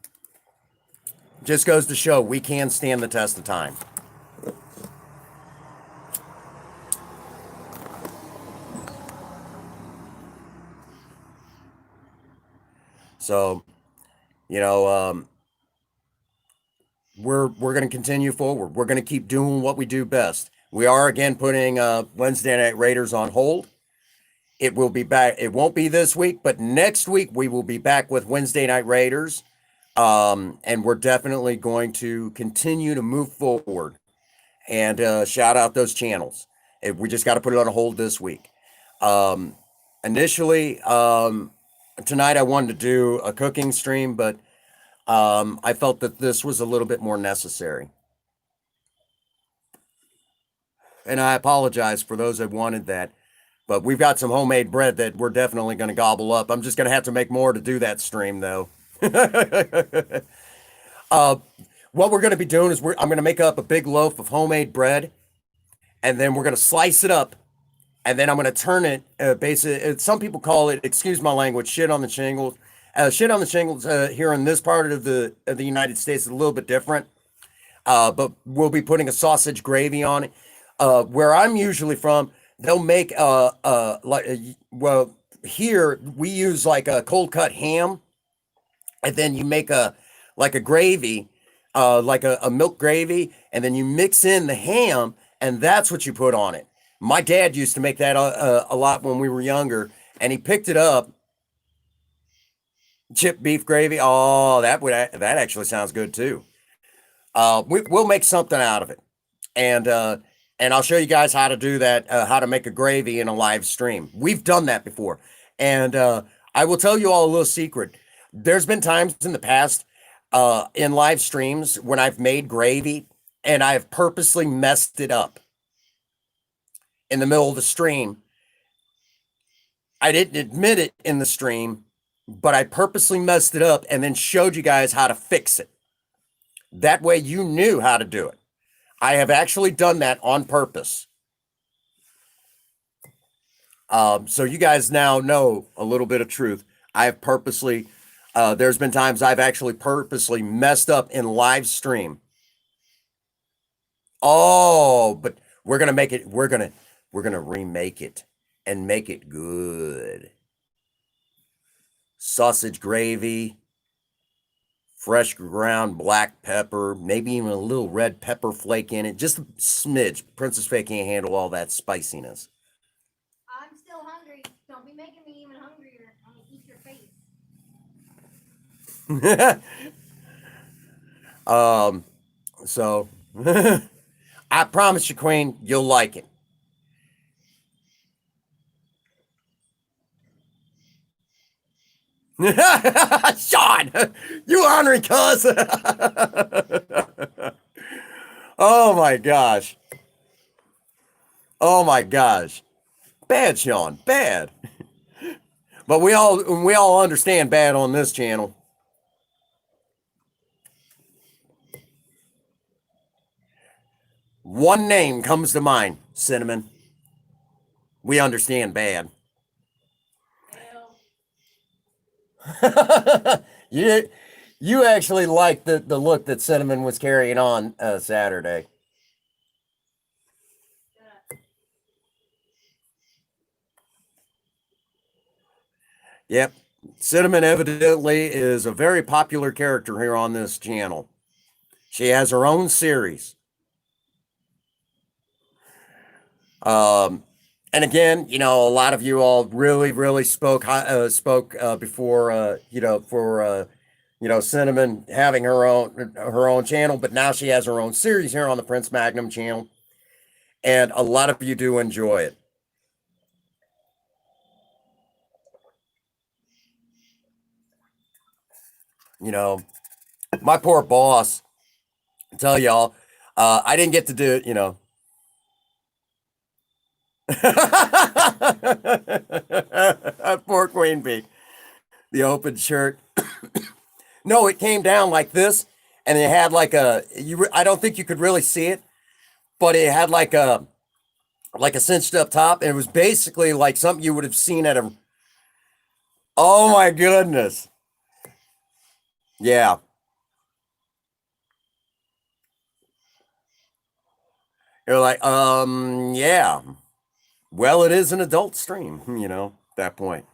just goes to show we can stand the test of time. So, you know, we're going to continue forward. We're going to keep doing what we do best. We are again putting Wednesday Night Raiders on hold. It will be back. It won't be this week, but next week we will be back with Wednesday Night Raiders. And we're definitely going to continue to move forward and shout out those channels. We just got to put it on hold this week. Um, Initially, tonight I wanted to do a cooking stream, but I felt that this was a little bit more necessary. And I apologize for those that wanted that. But we've got some homemade bread that we're definitely going to gobble up. I'm just going to have to make more to do that stream, though. What we're going to be doing is I'm going to make up a big loaf of homemade bread, and then we're going to slice it up, and then I'm going to turn it. Basically, some people call it, excuse my language, shit on the shingles. Shit on the shingles here in this part of the United States is a little bit different. But we'll be putting a sausage gravy on it. Where I'm usually from, they'll make well, here we use like a cold cut ham. and then you make a like a gravy, like a milk gravy, and then you mix in the ham, and that's what you put on it. My dad used to make that a lot when we were younger, and he picked it up. Chip beef gravy. Oh, that actually sounds good too. We'll make something out of it, and I'll show you guys how to do that. How to make a gravy in a live stream. We've done that before, and I will tell you all a little secret. There's been times in the past in live streams when I've made gravy and I've purposely messed it up in the middle of the stream. I didn't admit it in the stream, but I purposely messed it up and then showed you guys how to fix it. That way you knew how to do it. I have actually done that on purpose. So you guys now know a little bit of truth. I have purposely, there's been times I've actually purposely messed up in live stream. Oh, but we're gonna make it. We're gonna remake it and make it good. Sausage gravy, fresh ground black pepper, maybe even a little red pepper flake in it, just a smidge. Princess Faye can't handle all that spiciness. I'm still hungry. Don't be making me even hungrier. I'm gonna eat your face. So I promise you, Queen, you'll like it. Sean, you ornery cuss. Oh my gosh. Oh my gosh. Bad, Sean. Bad. But we all understand bad on this channel. One name comes to mind, Cinnamon. We understand bad. you you actually liked the look that Cinnamon was carrying on Saturday. Yep. Cinnamon evidently is a very popular character here on this channel. She has her own series. And again, a lot of you all really spoke before, for Cinnamon having her own channel, but now she has her own series here on the Prince Magnum channel, and a lot of you do enjoy it. My poor boss. I tell y'all, I didn't get to do it. Poor Queen Bee, the open shirt. No, it came down like this, and it had like I don't think you could really see it, but it had like a cinched up top, and it was basically like something you would have seen at a. Oh my goodness! Yeah, you're like, yeah. Well, it is an adult stream, at that point.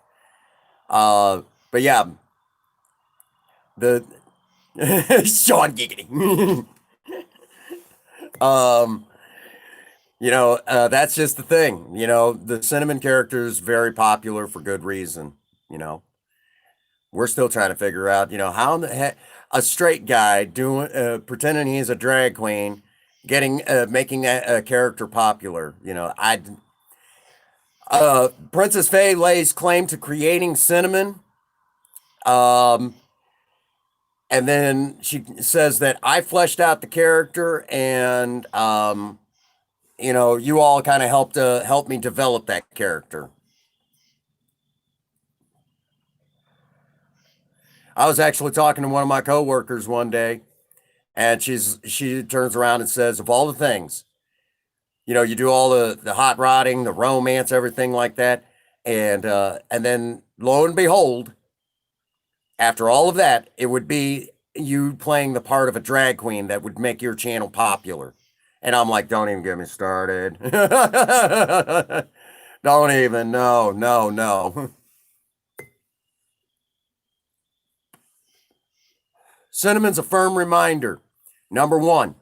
Uh, but yeah, the Sean giggity. um, that's just the thing. The Cinnamon character is very popular for good reason. You know, we're still trying to figure out, how in the heck a straight guy doing pretending he's a drag queen, making a character popular. Princess Faye lays claim to creating Cinnamon. Um, and then she says that I fleshed out the character, and you all kind of helped me develop that character. I was actually talking to one of my coworkers one day, and she turns around and says, of all the things, you do all the hot rodding, the romance, everything like that, and then lo and behold, after all of that, it would be you playing the part of a drag queen that would make your channel popular. And I'm like, don't even get me started. Don't even. No, no, no. Cinnamon's a firm reminder. Number one,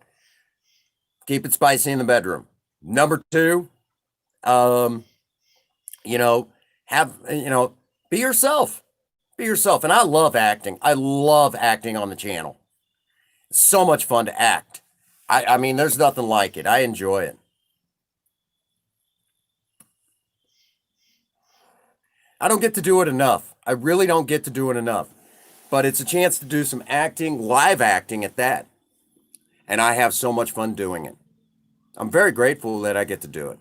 keep it spicy in the bedroom. Number two, um, you know, be yourself. Be yourself. And I love acting. I love acting on the channel. It's so much fun to act. I mean, there's nothing like it. I enjoy it. I don't get to do it enough. I really don't get to do it enough. But it's a chance to do some acting, live acting at that. And I have so much fun doing it. I'm very grateful that I get to do it.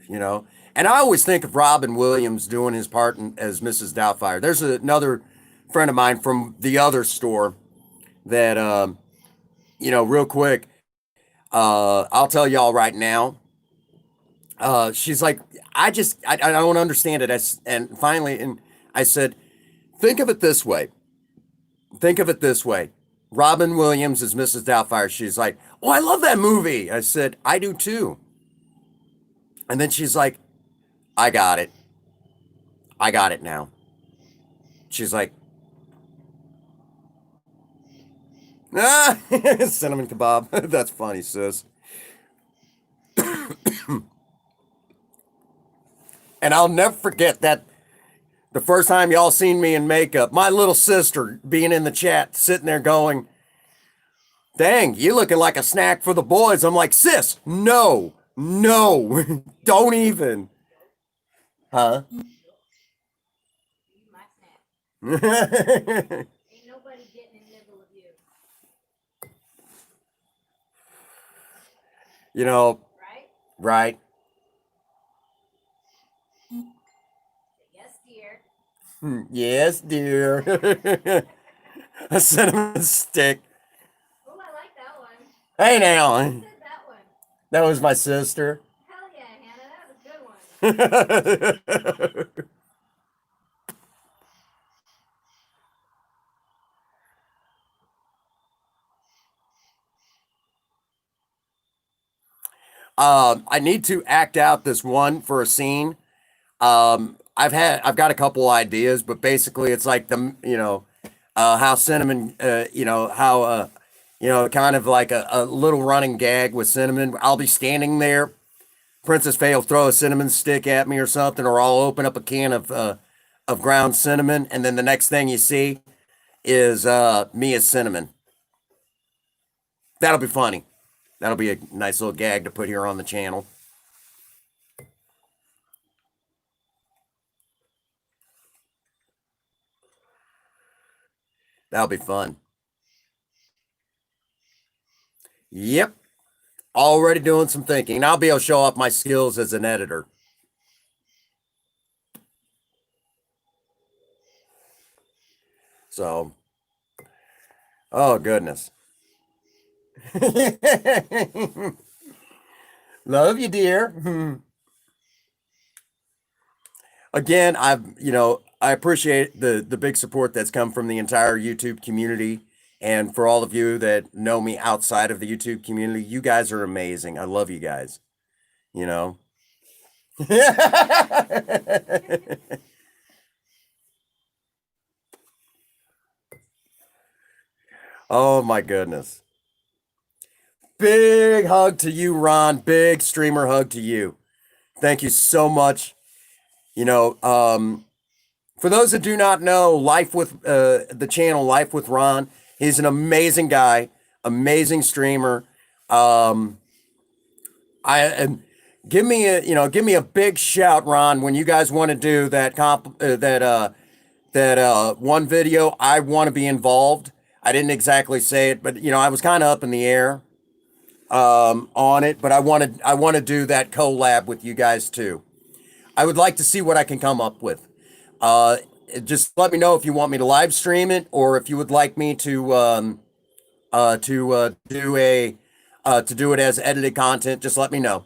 You know, and I always think of Robin Williams doing his part as Mrs. Doubtfire. There's another friend of mine from the other store that, real quick, I'll tell y'all right now. She's like, I don't understand it. And finally, and I said, think of it this way. Think of it this way. Robin Williams is Mrs. Doubtfire. She's like, oh, I love that movie. I said, I do too. And then she's like, I got it. I got it now. She's like, cinnamon kebab. That's funny, sis. And I'll never forget that the first time y'all seen me in makeup, my little sister being in the chat, sitting there going, dang, you looking like a snack for the boys. I'm like, sis, no, don't even. Huh? My snack. Ain't nobody getting a nibble of you. You know, right? Yes, dear. Yes, dear. A cinnamon stick. Oh, I like that one. Hey now. Who said that one? That was my sister. Hell yeah, Hannah, that was a good one. I need to act out this one for a scene. I've got a couple ideas, but basically it's like how Cinnamon, kind of like a little running gag with Cinnamon. I'll be standing there. Princess Faye will throw a cinnamon stick at me or something, or I'll open up a can of ground cinnamon, and then the next thing you see is me as Cinnamon. That'll be funny. That'll be a nice little gag to put here on the channel. That'll be fun. Yep. Already doing some thinking. And I'll be able to show off my skills as an editor. So, oh goodness. Love you, dear. Again, I appreciate the big support that's come from the entire YouTube community. And for all of you that know me outside of the YouTube community, you guys are amazing. I love you guys. You know. Oh my goodness. Big hug to you, Ron. Big streamer hug to you. Thank you so much. For those that do not know, Life with the channel Life with Ron, he's an amazing guy, amazing streamer. And give me a big shout, Ron, when you guys want to do that one video. I want to be involved. I didn't exactly say it, but I was kind of up in the air on it, but I want to do that collab with you guys too. I would like to see what I can come up with. Just let me know if you want me to live stream it, or if you would like me to do it as edited content. Just let me know.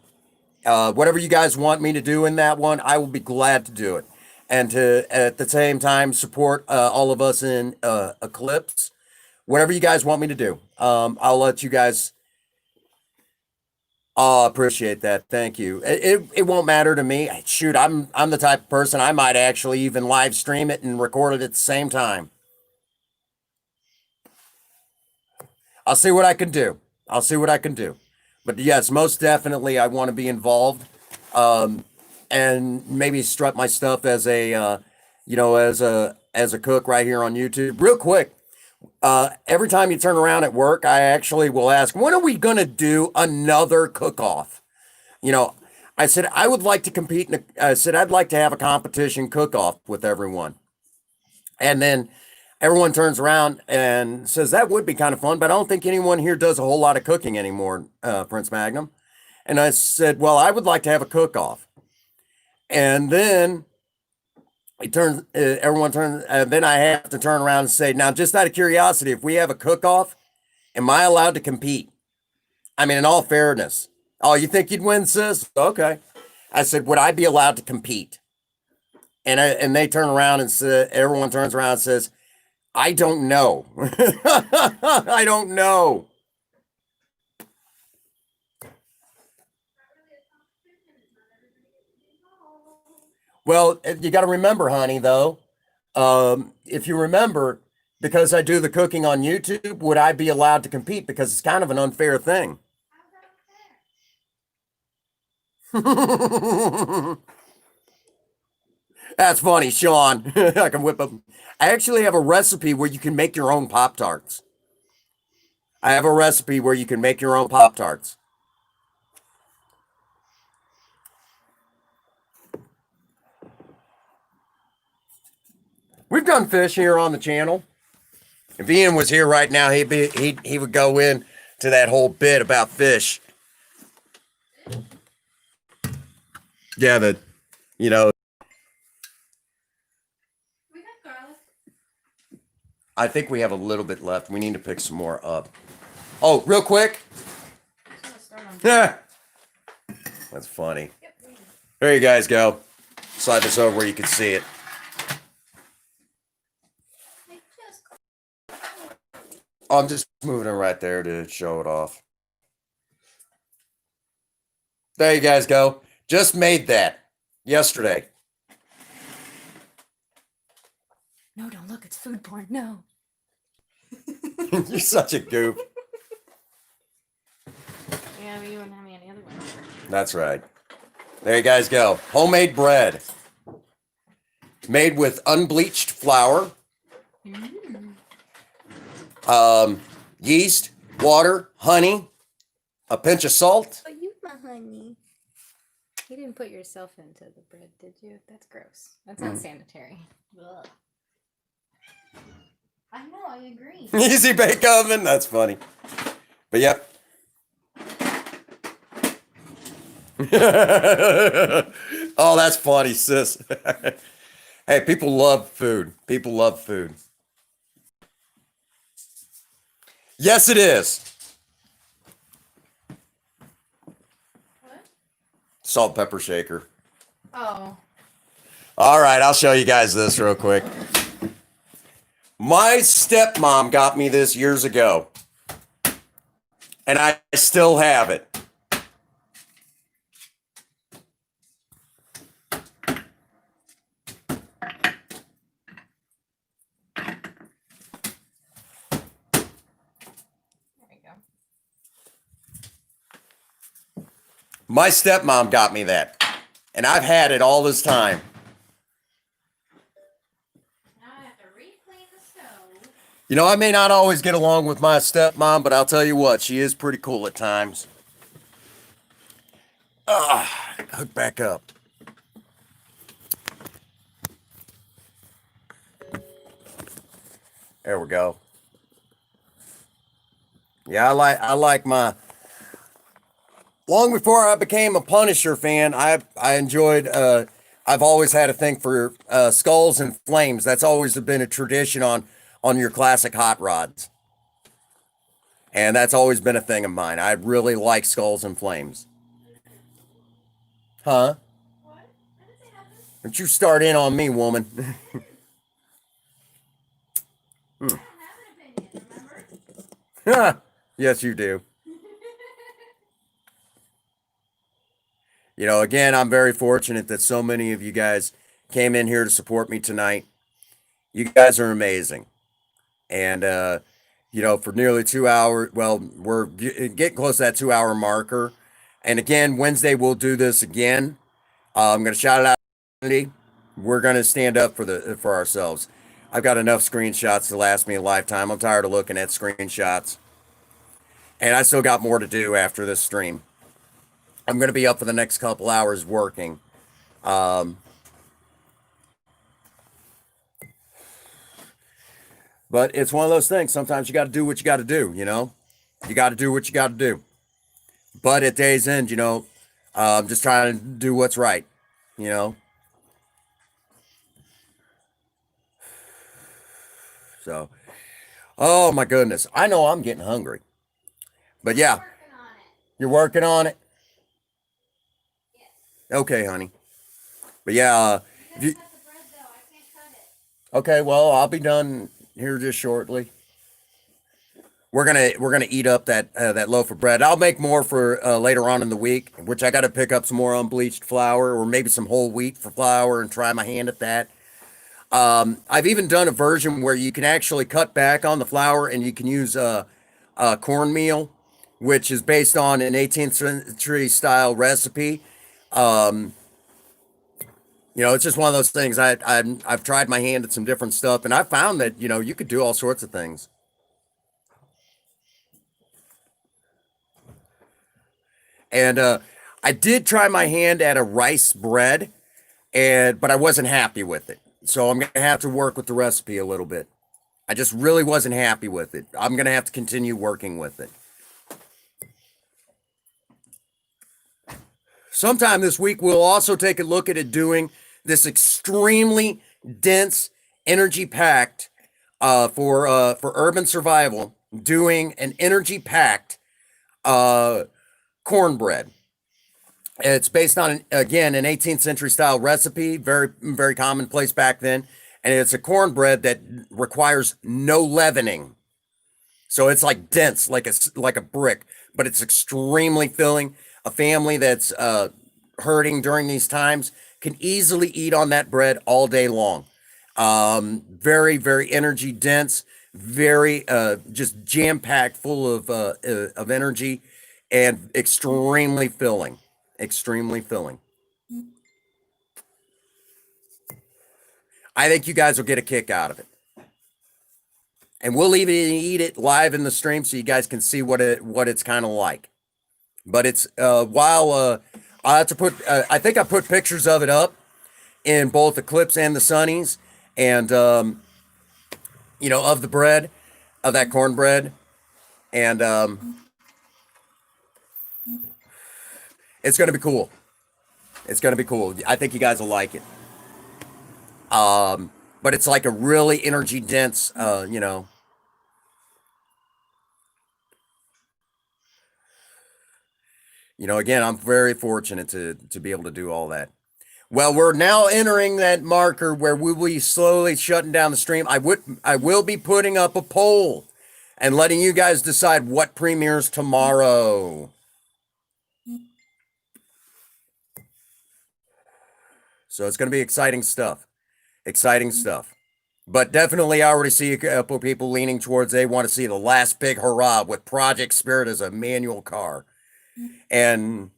Whatever you guys want me to do in that one, I will be glad to do it, and to at the same time support all of us in Eclipse. Whatever you guys want me to do, I'll let you guys. Oh, appreciate that. Thank you. It won't matter to me. Shoot, I'm the type of person I might actually even live stream it and record it at the same time. I'll see what I can do. I'll see what I can do. But yes, most definitely, I want to be involved, um, and maybe strut my stuff as a, as a cook right here on YouTube. Real quick, every time you turn around at work, I actually will ask, when are we gonna do another cook-off? You know, I said I would like to compete. I said I'd like to have a competition cook-off with everyone, and then everyone turns around and says that would be kind of fun, but I don't think anyone here does a whole lot of cooking anymore, Prince Magnum. And I said, well, I would like to have a cook-off. And then everyone turns, and then I have to turn around and say, now, just out of curiosity, if we have a cook-off, am I allowed to compete? I mean, in all fairness. Oh, you think you'd win, sis? Okay. I said, would I be allowed to compete? And they turn around and say, everyone turns around and says, I don't know. I don't know. Well, you got to remember, honey, though, if you remember, because I do the cooking on YouTube, would I be allowed to compete? Because it's kind of an unfair thing. That's funny, Sean. I can whip up. I actually have a recipe where you can make your own Pop Tarts. I have a recipe where you can make your own Pop Tarts. We've done fish here on the channel. If Ian was here right now, he would go in to that whole bit about fish. Yeah, you know, We got garlic. I think we have a little bit left. We need to pick some more up. Oh, real quick. Yeah. That's funny. Yep. There you guys go. Slide this over where you can see it. Oh, I'm just moving it right there to show it off. There you guys go. Just made that yesterday. No, don't look. It's food porn. No. You're such a goof. Yeah, but you wouldn't have me any other way. That's right. There you guys go. Homemade bread. Made with unbleached flour, yeast, water, honey, a pinch of salt. But you, my honey. You didn't put yourself into the bread, did you? That's gross. That's not sanitary. Ugh. I know, I agree. Easy bake oven. That's funny. But yep. Oh, that's funny, sis. Hey, people love food. People love food. Yes, it is. What? Salt pepper shaker. Oh. All right, I'll show you guys this real quick. My stepmom got me this years ago, and I still have it. There we go. My stepmom got me that, and I've had it all this time. Now I have to reclean the stove. You know, I may not always get along with my stepmom, but I'll tell you what, she is pretty cool at times. Hook back up. There we go. Yeah, I like my. Long before I became a Punisher fan, I enjoyed. I've always had a thing for skulls and flames. That's always been a tradition on your classic hot rods, and that's always been a thing of mine. I really like skulls and flames. Huh? What? I didn't say nothing. Don't you start in on me, woman. I don't have an opinion, remember? Yes, you do. Again, I'm very fortunate that so many of you guys came in here to support me tonight. You guys are amazing. And, for nearly 2 hours, well, we're getting close to that 2 hour marker. And again, Wednesday, we'll do this again. I'm going to shout it out. We're going to stand up for ourselves. I've got enough screenshots to last me a lifetime. I'm tired of looking at screenshots. And I still got more to do after this stream. I'm going to be up for the next couple hours working. Um, but it's one of those things. Sometimes you got to do what you got to do, You got to do what you got to do. But at day's end, I'm just trying to do what's right, you know? So, oh my goodness. I know I'm getting hungry. But yeah, Working on it. you're working on it. Yes. Okay, honey. But yeah, if You you, gotta cut the bread though. I can't cut it. okay, well, I'll be done here just shortly. We're gonna eat up that loaf of bread. I'll make more for later on in the week, which I got to pick up some more unbleached flour or maybe some whole wheat for flour and try my hand at that. I've even done a version where you can actually cut back on the flour and you can use cornmeal, which is based on an 18th century style recipe. Um, it's just one of those things. I've tried my hand at some different stuff, and I found that you could do all sorts of things. And I did try my hand at a rice bread, but I wasn't happy with it. So I'm gonna have to work with the recipe a little bit. I just really wasn't happy with it. I'm gonna have to continue working with it. Sometime this week, we'll also take a look at it doing this extremely dense, energy packed for urban survival. Doing an energy packed uh, cornbread. It's based on again an 18th century style recipe, very very commonplace back then, and it's a cornbread that requires no leavening. So it's like dense, like a brick, but it's extremely filling. A family that's hurting during these times can easily eat on that bread all day long. Very very energy dense, very just jam packed, full of energy, and extremely filling. Extremely filling. I think you guys will get a kick out of it. And we'll even eat it live in the stream so you guys can see what it's kind of like. But it's while I have to put I think I put pictures of it up in both the clips and the sunnies, and of the bread, of that cornbread, and it's gonna be cool. It's gonna be cool. I think you guys will like it. But it's like a really energy dense, again, I'm very fortunate to be able to do all that. Well, we're now entering that marker where we will be slowly shutting down the stream. I will be putting up a poll and letting you guys decide what premieres tomorrow. So it's going to be exciting stuff. Exciting stuff. But definitely, I already see a couple people leaning towards they want to see the last big hurrah with Project Spirit as a manual car. And,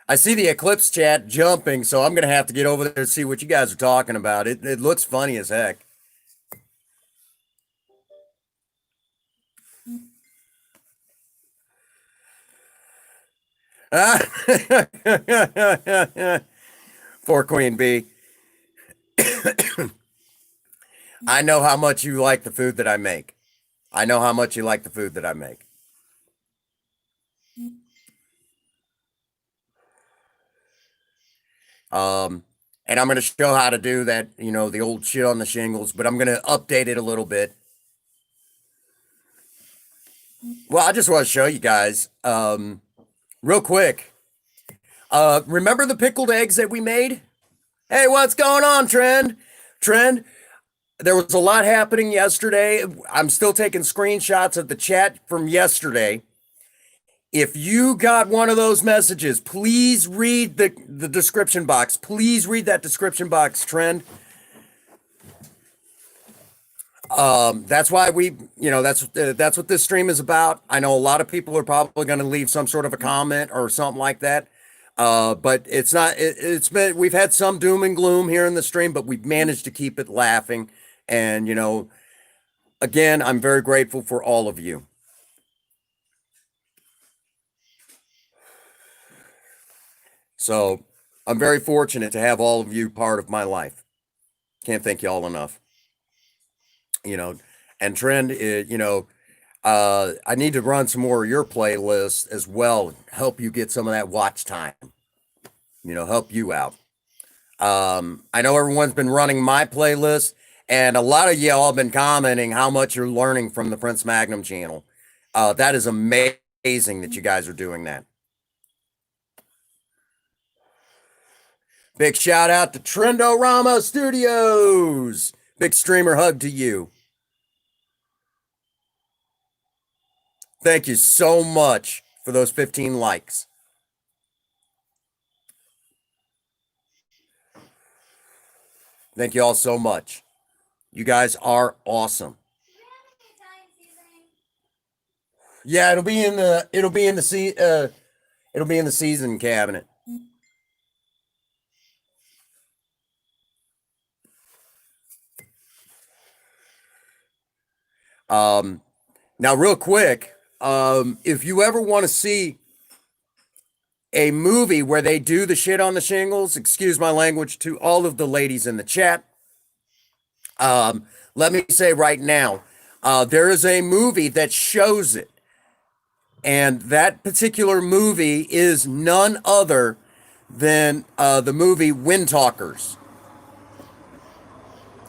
I see the Eclipse chat jumping, so I'm going to have to get over there and see what you guys are talking about. It looks funny as heck. For Queen Bee. I know how much you like the food that I make. I know how much you like the food that I make. And I'm going to show how to do that, the old shit on the shingles, but I'm going to update it a little bit. Well, I just want to show you guys, real quick. Remember the pickled eggs that we made? Hey, what's going on, Trend? Trend, there was a lot happening yesterday. I'm still taking screenshots of the chat from yesterday. If you got one of those messages, please read the description box. Please read that description box, Trend. That's why that's what this stream is about. I know a lot of people are probably going to leave some sort of a comment or something like that. But it's not. It's been we've had some doom and gloom here in the stream, but we've managed to keep it laughing. And again, I'm very grateful for all of you. So I'm very fortunate to have all of you part of my life. Can't thank you all enough. And Trend, I need to run some more of your playlists as well, help you get some of that watch time, help you out. I know everyone's been running my playlist, and a lot of y'all have been commenting how much you're learning from the Prince Magnum channel. That is amazing that you guys are doing that. Big shout out to Trendorama Studios. Big streamer hug to you. Thank you so much for those 15 likes. Thank you all so much. You guys are awesome. Yeah, it'll be in the season cabinet. Now real quick, if you ever want to see a movie where they do the shit on the shingles, excuse my language to all of the ladies in the chat. Let me say right now, there is a movie that shows it. And that particular movie is none other than the movie Wind Talkers.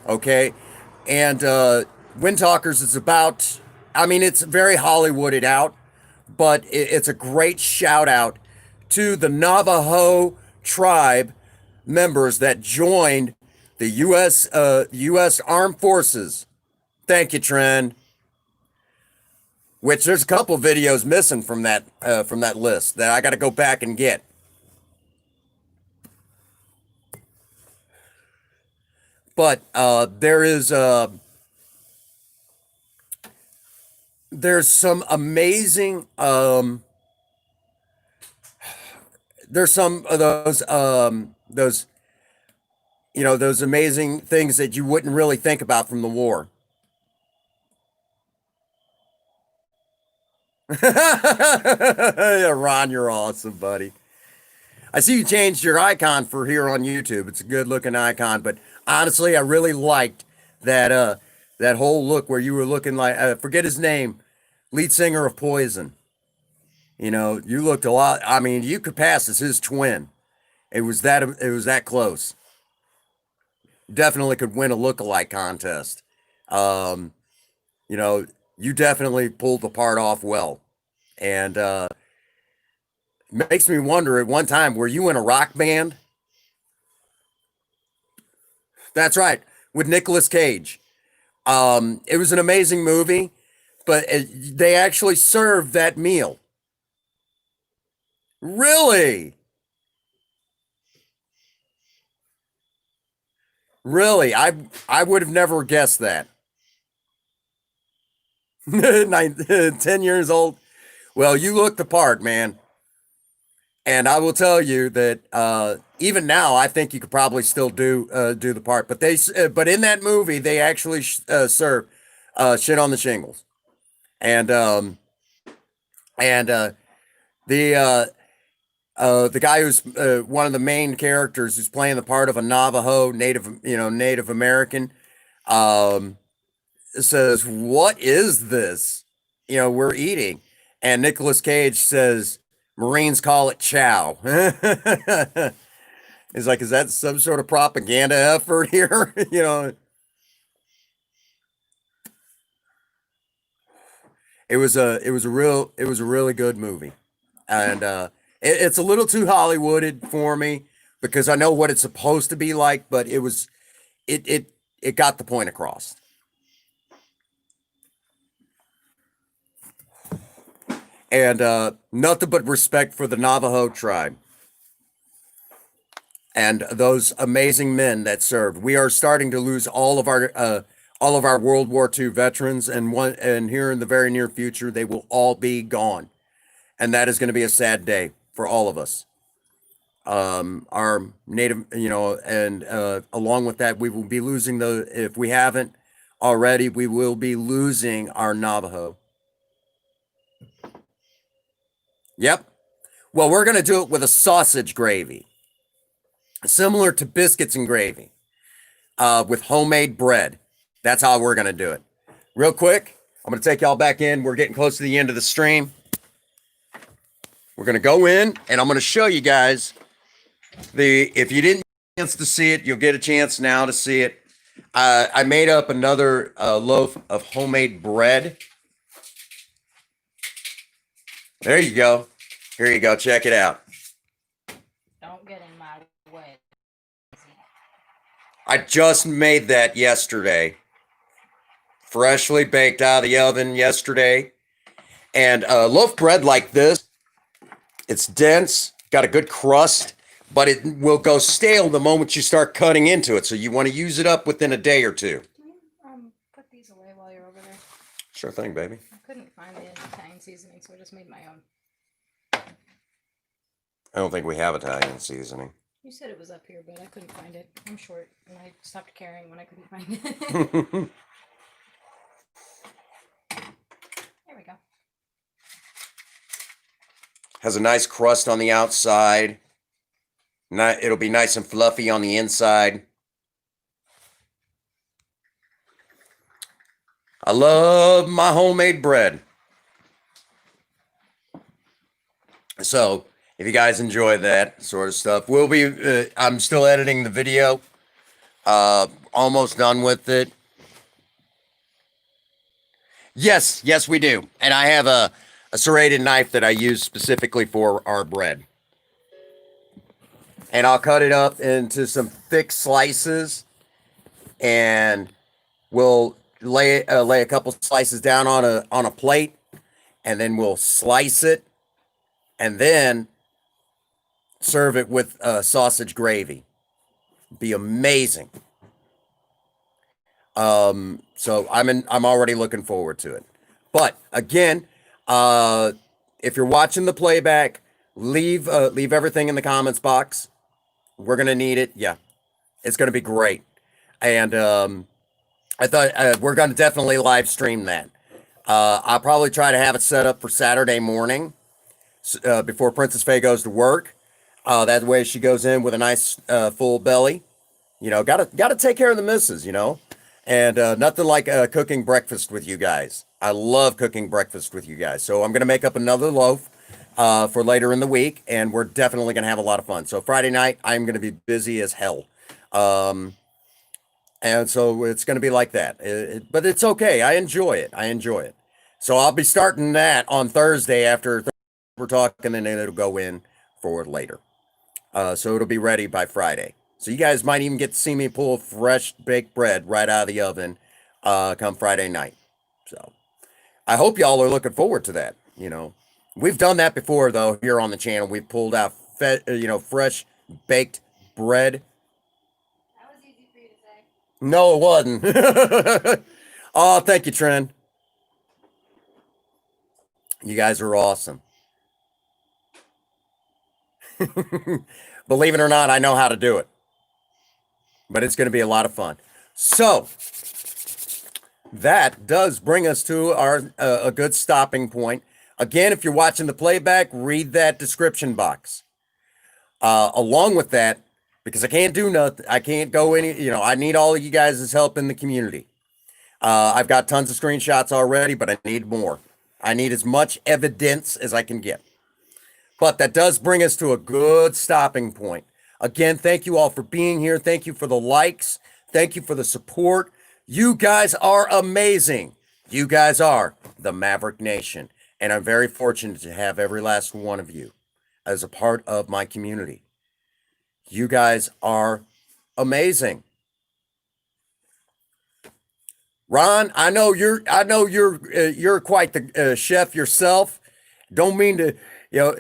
Okay? And Wind Talkers is about, it's very Hollywooded out, but it's a great shout out to the Navajo tribe members that joined the U.S. Armed Forces. Thank you, Trend. Which there's a couple videos missing from that list that I got to go back and get. But there's some amazing there's some of those those amazing things that you wouldn't really think about from the war. Yeah, Ron, you're awesome, buddy. I see you changed your icon for here on YouTube. It's a good looking icon, but honestly, I really liked that that whole look where you were looking like forget his name, lead singer of Poison. You looked a lot. You could pass as his twin. It was that close. Definitely could win a look-alike contest. You definitely pulled the part off well. And makes me wonder, at one time, were you in a rock band? That's right, with Nicolas Cage. It was an amazing movie, but they actually served that meal. Really? Really? I would have never guessed that. 10 years old. Well, you look the part, man. And I will tell you that even now, I think you could probably still do the part. But but in that movie, they actually serve shit on the shingles, and the guy who's one of the main characters who's playing the part of a Navajo Native American says, "What is this? We're eating," and Nicolas Cage says, "Marines call it chow." He's like, "Is that some sort of propaganda effort here?" It was a really good movie, and it's a little too Hollywooded for me because I know what it's supposed to be like, but it got the point across. And nothing but respect for the Navajo tribe and those amazing men that served. We are starting to lose all of our World War II veterans, and here in the very near future, they will all be gone, and that is going to be a sad day for all of us. Our native, and along with that, we will be losing if we haven't already, we will be losing our Navajo. Yep. Well, we're going to do it with a sausage gravy, similar to biscuits and gravy, with homemade bread. That's how we're going to do it. Real quick, I'm going to take y'all back in. We're getting close to the end of the stream. We're going to go in, and I'm going to show you guys if you didn't get a chance to see it, you'll get a chance now to see it. I made up another loaf of homemade bread. There you go. Here you go. Check it out. Don't get in my way. I just made that yesterday. Freshly baked out of the oven yesterday. And loaf bread like this, it's dense, got a good crust, but it will go stale the moment you start cutting into it. So you want to use it up within a day or two. Can you put these away while you're over there? Sure thing, baby. I couldn't find the Italian seasoning, so I just made my own. I don't think we have Italian seasoning. You said it was up here, but I couldn't find it. I'm short, and I stopped carrying when I couldn't find it. There we go. Has a nice crust on the outside. It'll be nice and fluffy on the inside. I love my homemade bread. So if you guys enjoy that sort of stuff, I'm still editing the video. Almost done with it. Yes, we do. And I have a serrated knife that I use specifically for our bread. And I'll cut it up into some thick slices, and we'll lay a couple slices down on a plate, and then we'll slice it, and then serve it with sausage gravy. Be amazing. So I'm already looking forward to it. But again, if you're watching the playback, leave everything in the comments box. We're gonna need it. Yeah, it's gonna be great. And I thought we're gonna definitely live stream that. I'll probably try to have it set up for Saturday morning before Princess Faye goes to work. That way she goes in with a nice full belly. Gotta take care of the missus. And nothing like cooking breakfast with you guys. I love cooking breakfast with you guys. So I'm going to make up another loaf for later in the week, and we're definitely going to have a lot of fun. So Friday night, I'm going to be busy as hell. And so it's going to be like that. But it's okay. I enjoy it. So I'll be starting that on Thursday after we're talking, and then it'll go in for later. So it'll be ready by Friday. So you guys might even get to see me pull fresh baked bread right out of the oven come Friday night. So I hope y'all are looking forward to that. We've done that before, though, here on the channel. We've pulled out fresh baked bread. That was easy for you to say. No, it wasn't. Oh, thank you, Trent. You guys are awesome. Believe it or not, I know how to do it. But it's going to be a lot of fun. So that does bring us to a good stopping point. Again, if you're watching the playback, read that description box. Along with that, because I can't do nothing, I can't go I need all of you guys' help in the community. I've got tons of screenshots already, but I need more. I need as much evidence as I can get. But that does bring us to a good stopping point. Again, thank you all for being here. Thank you for the likes. Thank you for the support. You guys are amazing. You guys are the Maverick Nation. And I'm very fortunate to have every last one of you as a part of my community. You guys are amazing. Ron, I know you're quite the chef yourself, Don't mean to,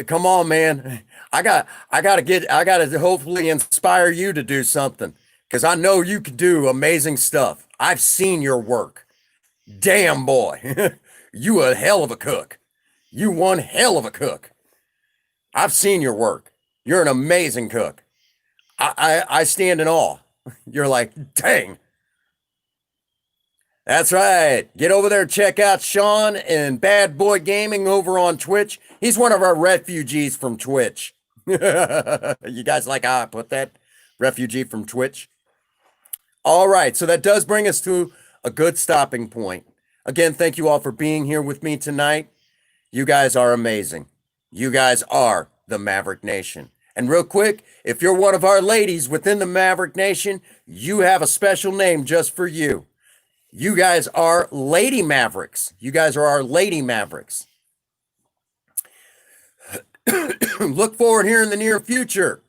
come on, man. I gotta hopefully inspire you to do something because I know you can do amazing stuff. I've seen your work. Damn, boy. You a hell of a cook. You one hell of a cook. I've seen your work. You're an amazing cook. I stand in awe. You're like, dang. That's right. Get over there and check out Sean and Bad Boy Gaming over on Twitch. He's one of our refugees from Twitch. You guys like how I put that? Refugee from Twitch. All right. So that does bring us to a good stopping point. Again, thank you all for being here with me tonight. You guys are amazing. You guys are the Maverick Nation. And real quick, if you're one of our ladies within the Maverick Nation, you have a special name just for you. You guys are Lady Mavericks. You guys are our Lady Mavericks. Look forward here in the near future.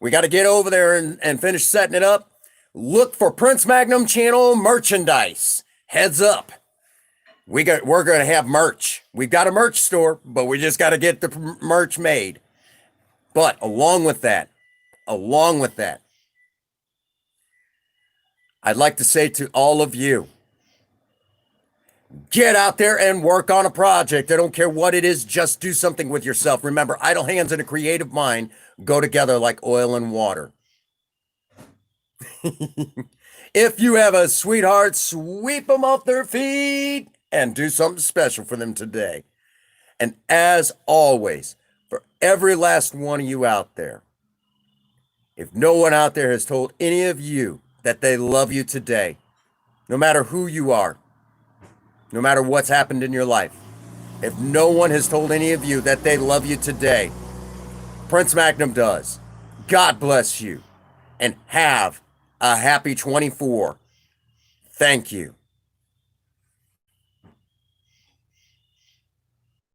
We got to get over there and finish setting it up. Look for Prince Magnum channel merchandise. Heads up. We're going to have merch. We've got a merch store, but we just got to get the merch made. But along with that, I'd like to say to all of you, get out there and work on a project. I don't care what it is, just do something with yourself. Remember, idle hands and a creative mind go together like oil and water. If you have a sweetheart, sweep them off their feet and do something special for them today. And as always, for every last one of you out there, if no one out there has told any of you that they love you today, no matter who you are, no matter what's happened in your life, if no one has told any of you that they love you today, Prince Magnum does. God bless you and have a happy 24. Thank you.